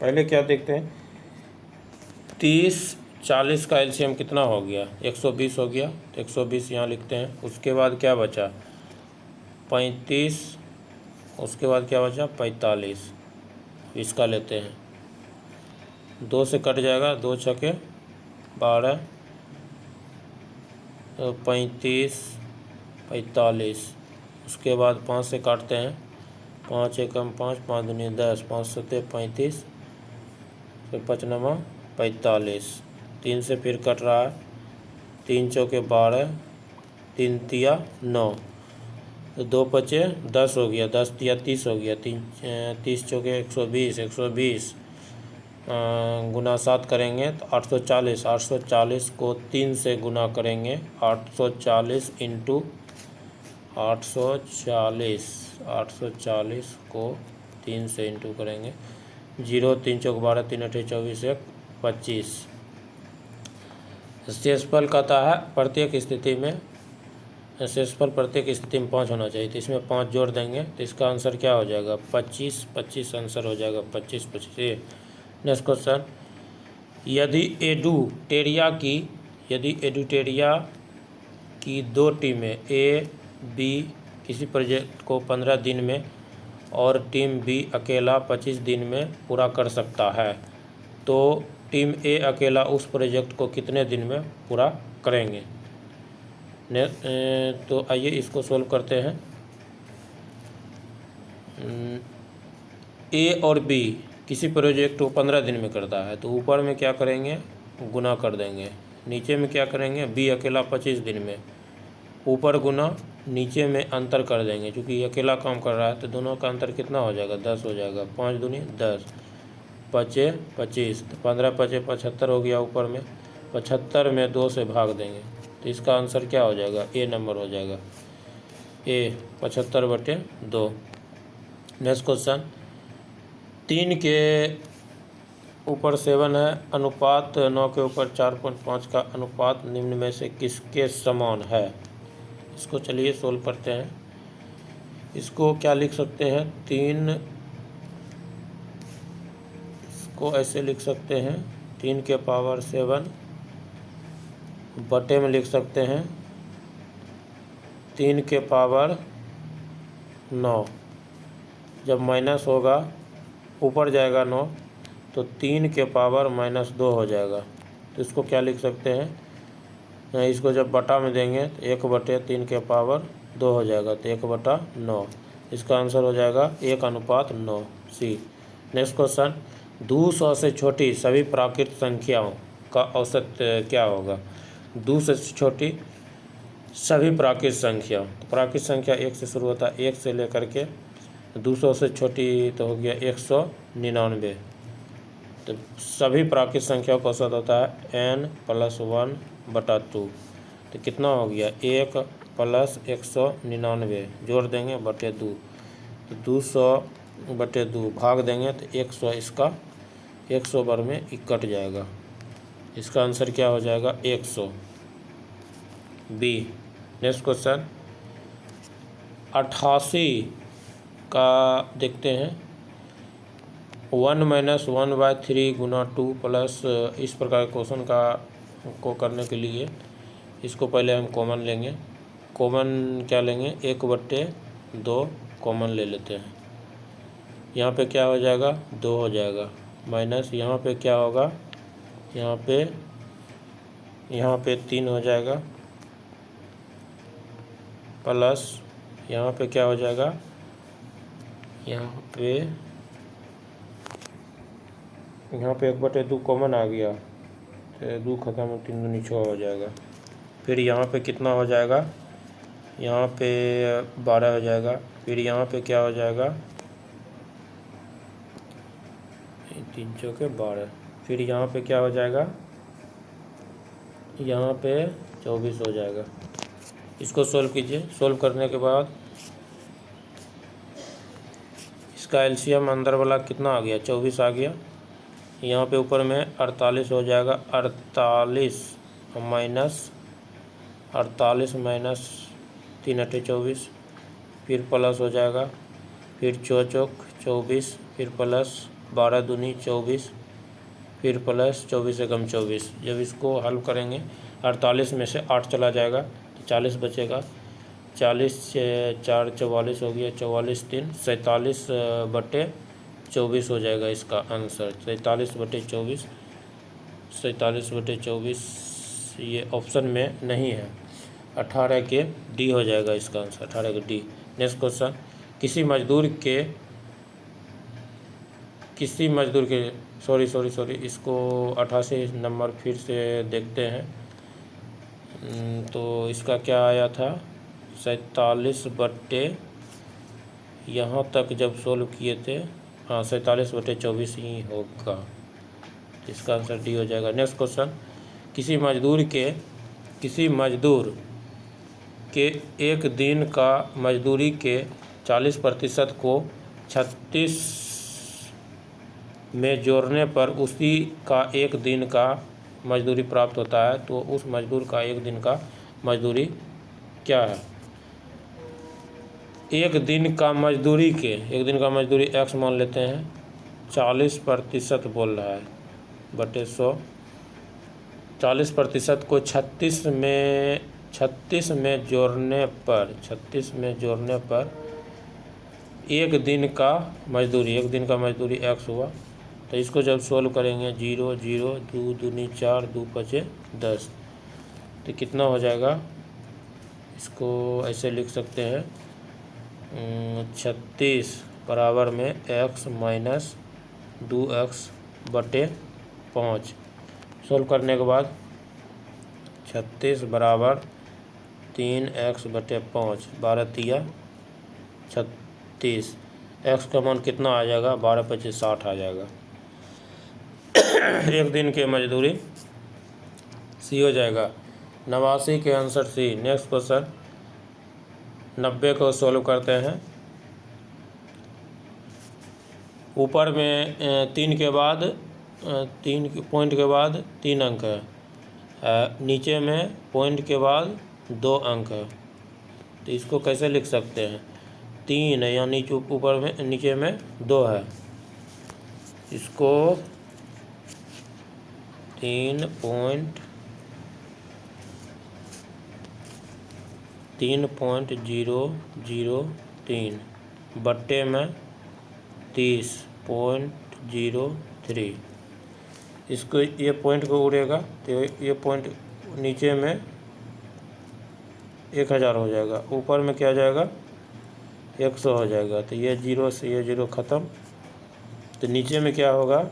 पहले क्या देखते हैं, 30 40 का एलसीएम कितना हो गया, 120 हो गया, तो 120 यहाँ लिखते हैं। उसके बाद क्या बचा 35, उसके बाद क्या बचा 45, इसका लेते हैं, 2 से कट जाएगा, 2 छके 12, 35 45, उसके बाद 5 से काटते हैं, 5 एकम 5 5 दूनी 10, 5 सत्ते 35, फिर 5 नमा 45, 3 से फिर कट रहा है, 3 चौके 12, 3 तिया 9, तो 2 पचे 10 हो गया, 10 तिया 30 हो गया, 30 चौके 120 गुना 7 करेंगे तो 840, 840 को 3 से गुना करेंगे, 840 इंटू 840 को 3 से इंटू करेंगे, 0 3 चौक 12 3 अठे 24 1 25। शेषफल कहता है प्रत्येक स्थिति में, शेषफल प्रत्येक स्थिति में 5 होना चाहिए, तो इसमें 5 जोड़ देंगे तो इसका आंसर क्या हो जाएगा 25 25 आंसर हो जाएगा 25 25। नेक्स्ट क्वेश्चन, यदि एडुटेरिया की 2 टीमें ए बी किसी प्रोजेक्ट को 15 दिन में और टीम बी अकेला 25 दिन में पूरा कर सकता है, तो टीम ए अकेला उस प्रोजेक्ट को कितने दिन में पूरा करेंगे। तो आइए इसको सोल्व करते हैं। ए और बी किसी प्रोजेक्ट को 15 दिन में करता है, तो ऊपर में क्या करेंगे गुना कर देंगे, नीचे में क्या करेंगे बी अकेला 25 दिन में, ऊपर गुना नीचे में अंतर कर देंगे, क्योंकि ये अकेला काम कर रहा है तो दोनों का अंतर कितना हो जाएगा 10 हो जाएगा, 5 दूनी 10 पचे 25, तो 15 पचे 75 हो गया, ऊपर में 75 में 2 से भाग देंगे, तो इसका आंसर क्या हो जाएगा ए नंबर हो जाएगा, ए 75/2। नेक्स्ट क्वेश्चन, 3 के ऊपर 7 है, अनुपात 9 के ऊपर 4.5 का अनुपात निम्न में से किसके समान है। इसको चलिए सोल्व करते हैं। इसको क्या लिख सकते हैं, 3, इसको ऐसे लिख सकते हैं 3 के पावर 7 बटे में लिख सकते हैं 3 के पावर 9, जब माइनस होगा ऊपर जाएगा 9 तो 3 के पावर -2 हो जाएगा, तो इसको क्या लिख सकते हैं, इसको जब बटा में देंगे तो 1/3 के पावर 2 हो जाएगा, तो 1/9, इसका आंसर हो जाएगा 1:9 सी। नेक्स्ट क्वेश्चन, 200 से छोटी सभी प्राकृत संख्याओं का औसत क्या होगा। 200 से छोटी सभी प्राकृत संख्या, तो प्राकृत संख्या 1 से शुरू होता है, 1 से लेकर के 200 से छोटी तो हो गया 199, तो सभी प्राकृत संख्याओं का औसत होता है n+1/2। तो कितना हो गया 1 + 199 जोड़ देंगे बटे 2, तो 200/2 भाग देंगे तो 100, इसका 100 बार में कट जाएगा। इसका आंसर क्या हो जाएगा 100 बी। नेक्स्ट क्वेश्चन 88 का देखते हैं। 1 - 1/3 गुना 2 प्लस इस प्रकार के क्वेश्चन को करने के लिए इसको पहले हम कॉमन लेंगे। कॉमन क्या लेंगे 1/2 कॉमन ले लेते हैं। यहाँ पे क्या हो जाएगा 2 हो जाएगा, माइनस यहाँ पे क्या होगा, यहाँ पे 3 हो जाएगा, प्लस यहाँ पे क्या हो जाएगा, यहाँ पे 1/2 कॉमन आ गया तो 2 खत्म, 3 दूनी 6 हो जाएगा। फिर यहाँ पे कितना हो जाएगा, यहाँ पे 12 हो जाएगा। फिर यहाँ पे क्या हो जाएगा 3 चौके 12। फिर यहाँ पे क्या हो जाएगा, यहाँ पे 24 हो जाएगा। इसको सोल्व कीजिए। सोल्व करने के बाद इसका एलसीएम अंदर वाला कितना आ गया 24 आ गया। यहाँ पे ऊपर में 48 हो जाएगा, 48 माइनस 3 × 24, फिर प्लस हो जाएगा, फिर 4 चौक 24, फिर प्लस 12 दूनी 24, फिर प्लस 24 एकम 24। जब इसको हल करेंगे 48 में से 8 चला जाएगा तो 40 बचेगा। 40 से 4 44 हो गया, 44 3 47/24 हो जाएगा इसका आंसर। 47/24, 47/24 ये ऑप्शन में नहीं है, 18 के डी हो जाएगा इसका आंसर, 18 के डी। नेक्स्ट क्वेश्चन किसी मजदूर के सॉरी इसको 88 नंबर फिर से देखते हैं। तो इसका क्या आया था 47 यहाँ तक जब सोल्व किए थे, हाँ 47/24 ही होगा, इसका आंसर डी हो जाएगा। नेक्स्ट क्वेश्चन किसी मजदूर के एक दिन का मजदूरी के 40% को 36 में जोड़ने पर उसी का एक दिन का मजदूरी प्राप्त होता है। तो उस मजदूर का एक दिन का मजदूरी क्या है। एक दिन का मजदूरी x मान लेते हैं, 40% बोल रहा है बटे 100। 40% को 36 में जोड़ने पर एक दिन का मजदूरी x हुआ। तो इसको जब सोल्व करेंगे 0 0 2 दूनी 4 2 5 10, तो कितना हो जाएगा, इसको ऐसे लिख सकते हैं 36 बराबर में x माइनस 2x/5। सोल्व करने के बाद 36 बराबर 3x/5, 12 तिया 36, x का मान कितना आ जाएगा 12 × 25 60 आ जाएगा। एक दिन के मजदूरी सी हो जाएगा। 89 के आंसर सी। नेक्स्ट क्वेश्चन 90 को सोल्व करते हैं। ऊपर में 3 पॉइंट के बाद 3 अंक है, नीचे में पॉइंट के बाद 2 अंक है। तो इसको कैसे लिख सकते हैं, 3 है यानी ऊपर में नीचे में 2 है, इसको 3.003 बट्टे में 30.03। इसको ये पॉइंट को उड़ेगा तो ये पॉइंट नीचे में 1000 हो जाएगा, ऊपर में क्या जाएगा 100 हो जाएगा। तो ये 0 से ये 0 ख़त्म, तो नीचे में क्या होगा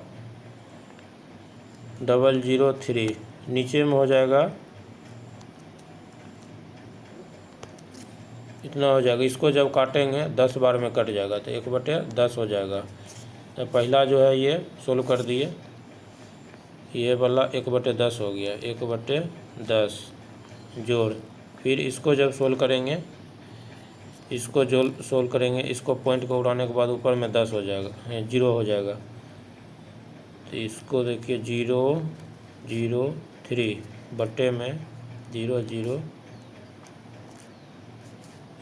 003, नीचे में हो जाएगा इतना हो जाएगा। इसको जब काटेंगे 10 बार में कट जाएगा तो 1/10 हो जाएगा। तो पहला जो है ये सोल्व कर दिए, ये वाला 1/10 हो गया, 1/10 जोड़, फिर इसको जब सोल्व करेंगे, इसको जो सोल्व करेंगे, इसको पॉइंट को उड़ाने के बाद ऊपर में 10 हो जाएगा, 0 हो जाएगा। तो इसको देखिए 0 0 3 बटे में 0 0,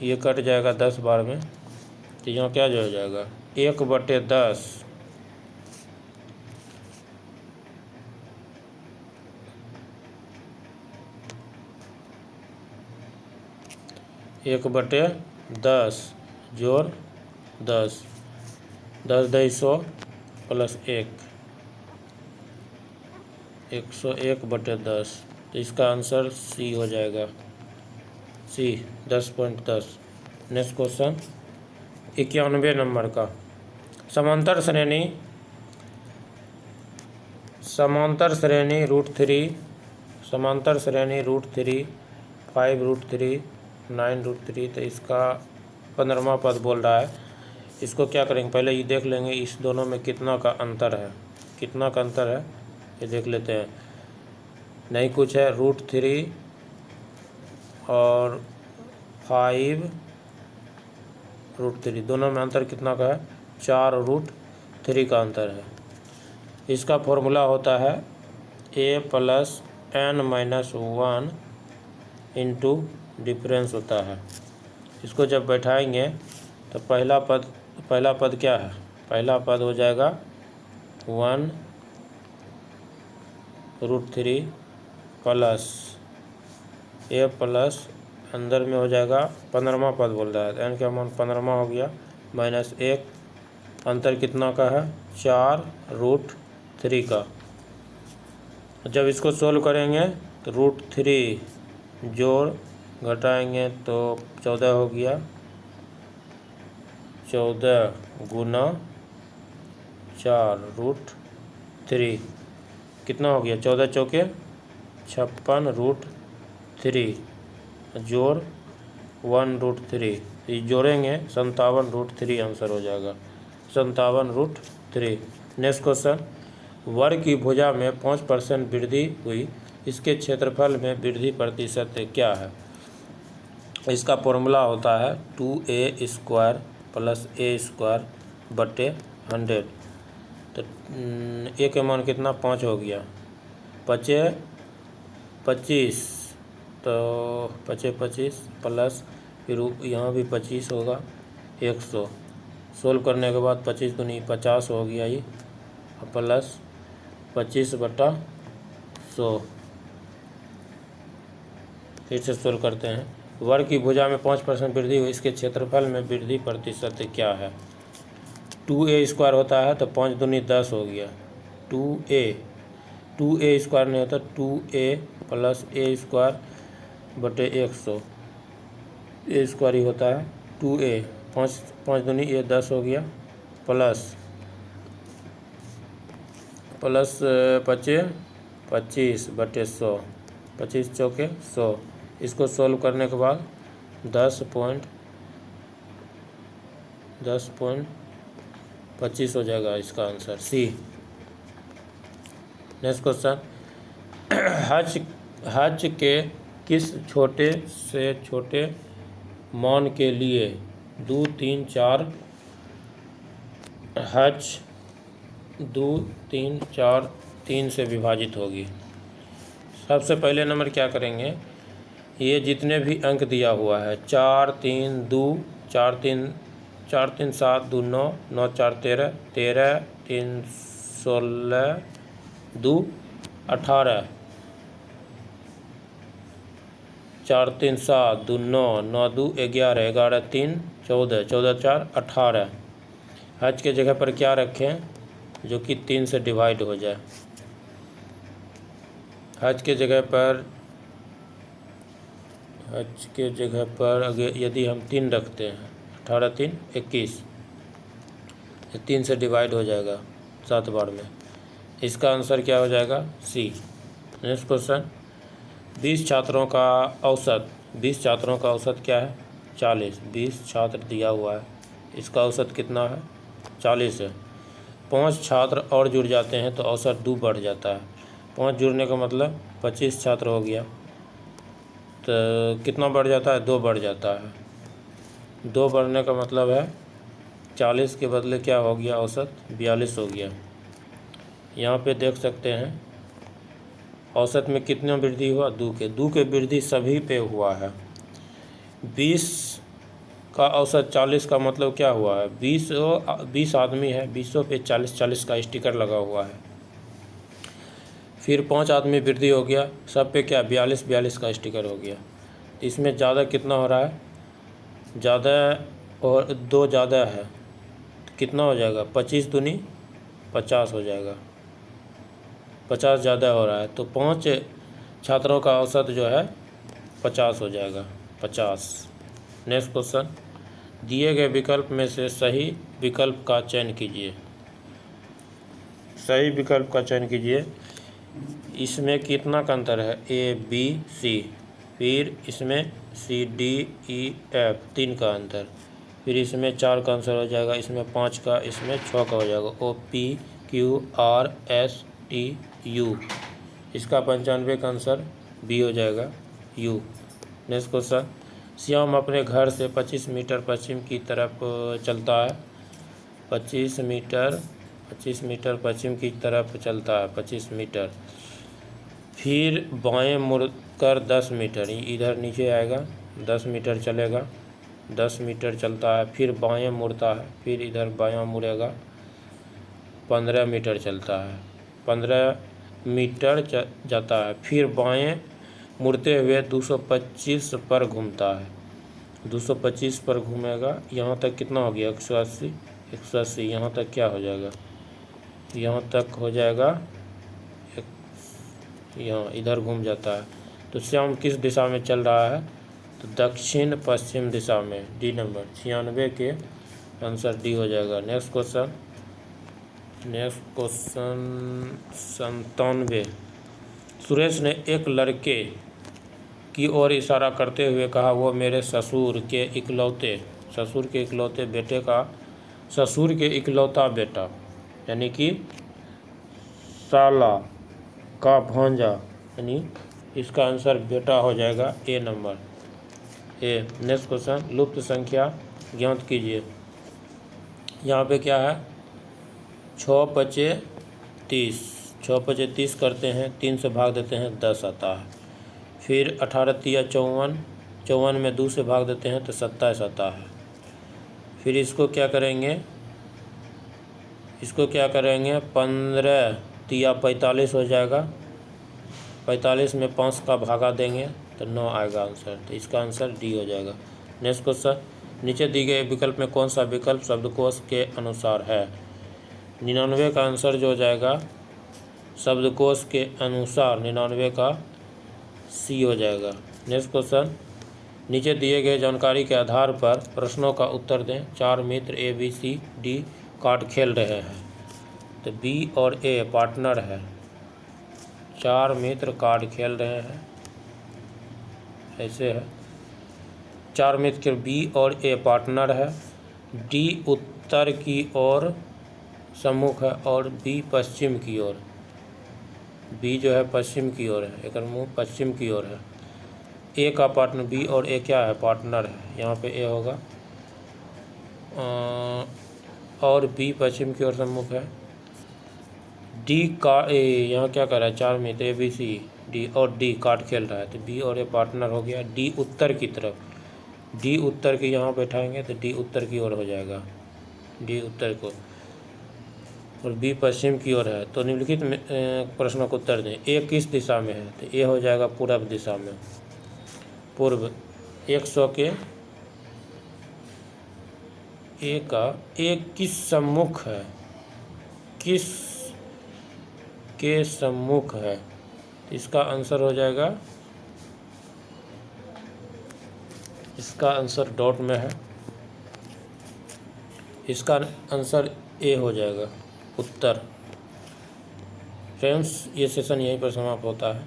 ये कट जाएगा 10 बार में, तो यहाँ क्या जो हो जाएगा 1/10 1/10 जोड़ 10, 10 × 100 प्लस 1, 101/10। तो इसका आंसर सी हो जाएगा, सी 10.10। नेक्स्ट क्वेश्चन 91 नंबर का, समांतर श्रेणी √3, समांतर श्रेणी √3, 5√3, 9√3। तो इसका 15वां पद बोल रहा है। इसको क्या करेंगे, पहले ये देख लेंगे इस दोनों में कितना का अंतर है, कितना का अंतर है ये देख लेते हैं। नहीं कुछ है, √3 और 5√3, दोनों में अंतर कितना का है, 4√3 का अंतर है। इसका फॉर्मूला होता है a + n-1 इंटू डिफरेंस होता है। इसको जब बैठाएंगे तो पहला पद क्या है, पहला पद हो जाएगा 1√3 प्लस a प्लस अंदर में हो जाएगा 15वां पद बोल रहा है, n का मान 15वां हो गया, -1, अंतर कितना का है, 4√3 का। जब इसको सोल्व करेंगे तो √3 जोड़ घटाएंगे तो 14 हो गया, 14 गुना 4√3 कितना हो गया, 14 चौके 56√3 जोड़ 1√3, ये जोड़ेंगे 57√3 आंसर हो जाएगा, 57√3। नेक्स्ट क्वेश्चन, वर्ग की भुजा में 5% वृद्धि हुई, इसके क्षेत्रफल में वृद्धि प्रतिशत क्या है। इसका फॉर्मूला होता है 2a² + a² बटे 100। तो a के मान कितना, 5 हो गया, 25, तो 25 प्लस फिर यहाँ भी 25 होगा, 100। सोल्व करने के बाद 25 दूनी 50 हो गया ये, प्लस 25/100। फिर से सोल्व करते हैं। वर्ग की भुजा में 5% वृद्धि हुई, इसके क्षेत्रफल में वृद्धि प्रतिशत क्या है। 2a² होता है तो 5 दूनी 10 हो गया, 2a² नहीं होता, 2a + a² बटे 100, a² ही होता है, 2a, 5 दूनी ये 10 हो गया, प्लस 25/100, 25 चौके 100। इसको सोल्व करने के बाद 10.25 हो जाएगा इसका आंसर, सी। नेक्स्ट क्वेश्चन, हज के किस छोटे से छोटे मान के लिए 2 3 4 हज 2 3 4 3 से विभाजित होगी। सबसे पहले नंबर क्या करेंगे, ये जितने भी अंक दिया हुआ है 4 3 2 4 3 7 2 9 9 4 13 13 3 16 2 18 4 3 7 2 9 9 2 11 11 3 14 14 4 18। हज के जगह पर क्या रखें जो कि 3 से डिवाइड हो जाए। हज के जगह पर अगर यदि हम 3 रखते हैं, 18 3 21, 3 से डिवाइड हो जाएगा 7 बार में। इसका आंसर क्या हो जाएगा, सी। नेक्स्ट क्वेश्चन, 20 छात्रों का औसत क्या है, 40। 20 छात्र दिया हुआ है, इसका औसत कितना है, 40 है। 5 छात्र और जुड़ जाते हैं तो औसत 2 बढ़ जाता है। 5 जुड़ने का मतलब 25 छात्र हो गया। तो कितना बढ़ जाता है? 2 बढ़ जाता है। 2 बढ़ने का मतलब है 40 के बदले क्या हो गया? औसत 42 हो गया। यहाँ पे देख सकते हैं औसत में कितना वृद्धि हुआ? 2 के वृद्धि सभी पे हुआ है। 20 का औसत 40 का मतलब क्या हुआ है? 20 आदमी है, 20 पे 40 का स्टिकर लगा हुआ है। फिर 5 आदमी वृद्धि हो गया, सब पे क्या? 42 का स्टिकर हो गया। इसमें ज़्यादा कितना हो रहा है? ज़्यादा और 2 ज़्यादा है, कितना हो जाएगा? 25 दूनी 50 हो जाएगा। 50 ज़्यादा हो रहा है तो 5 छात्रों का औसत जो है 50 हो जाएगा। 50। नेक्स्ट क्वेश्चन, दिए गए विकल्प में से सही विकल्प का चयन कीजिए। सही विकल्प का चयन कीजिए। इसमें कितना का अंतर है? A B C, फिर इसमें C D E F 3 का अंतर, फिर इसमें 4 का आंसर हो जाएगा, इसमें 5 का, इसमें 6 का हो जाएगा। O P Q R S T U, इसका 95 का आंसर B हो जाएगा, U। नेक्स्ट क्वेश्चन, श्याम अपने घर से 25 मीटर पश्चिम की तरफ चलता है। 25 मीटर पश्चिम की तरफ चलता है, 25 मीटर। फिर बाएं मुड़कर 10 मीटर, इधर नीचे आएगा, 10 मीटर चलेगा, 10 मीटर चलता है। फिर बाएं मुड़ता है, फिर इधर बायां मुड़ेगा, 15 मीटर चलता है, 15 मीटर जाता है। फिर बाएं मुड़ते हुए 225 पर घूमता है, 225 पर घूमेगा। यहाँ तक कितना हो गया? 180, 180। यहाँ तक क्या हो जाएगा? यहाँ तक हो जाएगा, यहाँ इधर घूम जाता है। तो श्याम किस दिशा में चल रहा है? तो दक्षिण पश्चिम दिशा में। डी नंबर 96 के आंसर डी हो जाएगा। Next question 97। सुरेश ने एक लड़के की ओर इशारा करते हुए कहा, वो मेरे ससुर के इकलौते बेटे का, ससुर के इकलौता बेटा, यानी कि साला का भांजा, यानी इसका आंसर बेटा हो जाएगा, ए नंबर, ए। नेक्स्ट क्वेश्चन, लुप्त संख्या ज्ञात कीजिए। यहाँ पे क्या है? 6 पचे 30, 6 पचे 30 करते हैं, 3 से भाग देते हैं, 10 आता है। फिर 18 तिया 54, 54 में 2 से भाग देते हैं तो 27 आता है। फिर इसको क्या करेंगे? 15 तिया 45 हो जाएगा, 45 में 5 का भागा देंगे तो 9 आएगा आंसर। तो इसका आंसर डी हो जाएगा। नेक्स्ट क्वेश्चन, नीचे दिए गए विकल्प में कौन सा विकल्प शब्दकोश के अनुसार है? 99 का आंसर जो हो जाएगा शब्दकोश के अनुसार, 99 का सी हो जाएगा। नेक्स्ट क्वेश्चन, नीचे दिए गए जानकारी के आधार पर प्रश्नों का उत्तर दें। 4 मित्र A B C D card खेल रहे हैं, तो B और A पार्टनर है। 4 मित्र कार्ड खेल रहे हैं, ऐसे है। 4 मित्र B और A पार्टनर है। D उत्तर की ओर सम्मुख है और B पश्चिम की ओर। B जो है पश्चिम की ओर है, एक मुँह पश्चिम की ओर है। A का पार्टनर B और A क्या है? पार्टनर है। यहाँ पे A होगा और B पश्चिम की ओर सम्मुख है। D का A यहाँ क्या कर रहा है? 4 मित्र A B C D और D कार्ड खेल रहा है, तो B और A पार्टनर हो गया। D उत्तर की तरफ, D उत्तर की यहाँ बैठाएंगे तो D उत्तर की ओर हो जाएगा, D उत्तर को, और B पश्चिम की ओर है। तो निम्नलिखित प्रश्नों को उत्तर दें। A किस दिशा में है? तो A हो जाएगा पूर्व दिशा में, पूर्व। 100 के A का A किस सम्मुख है? किस के सम्मुख है? इसका आंसर हो जाएगा, इसका आंसर डॉट में है, इसका आंसर ए हो जाएगा, उत्तर। फ्रेंड्स, ये सेशन यहीं पर समाप्त होता है।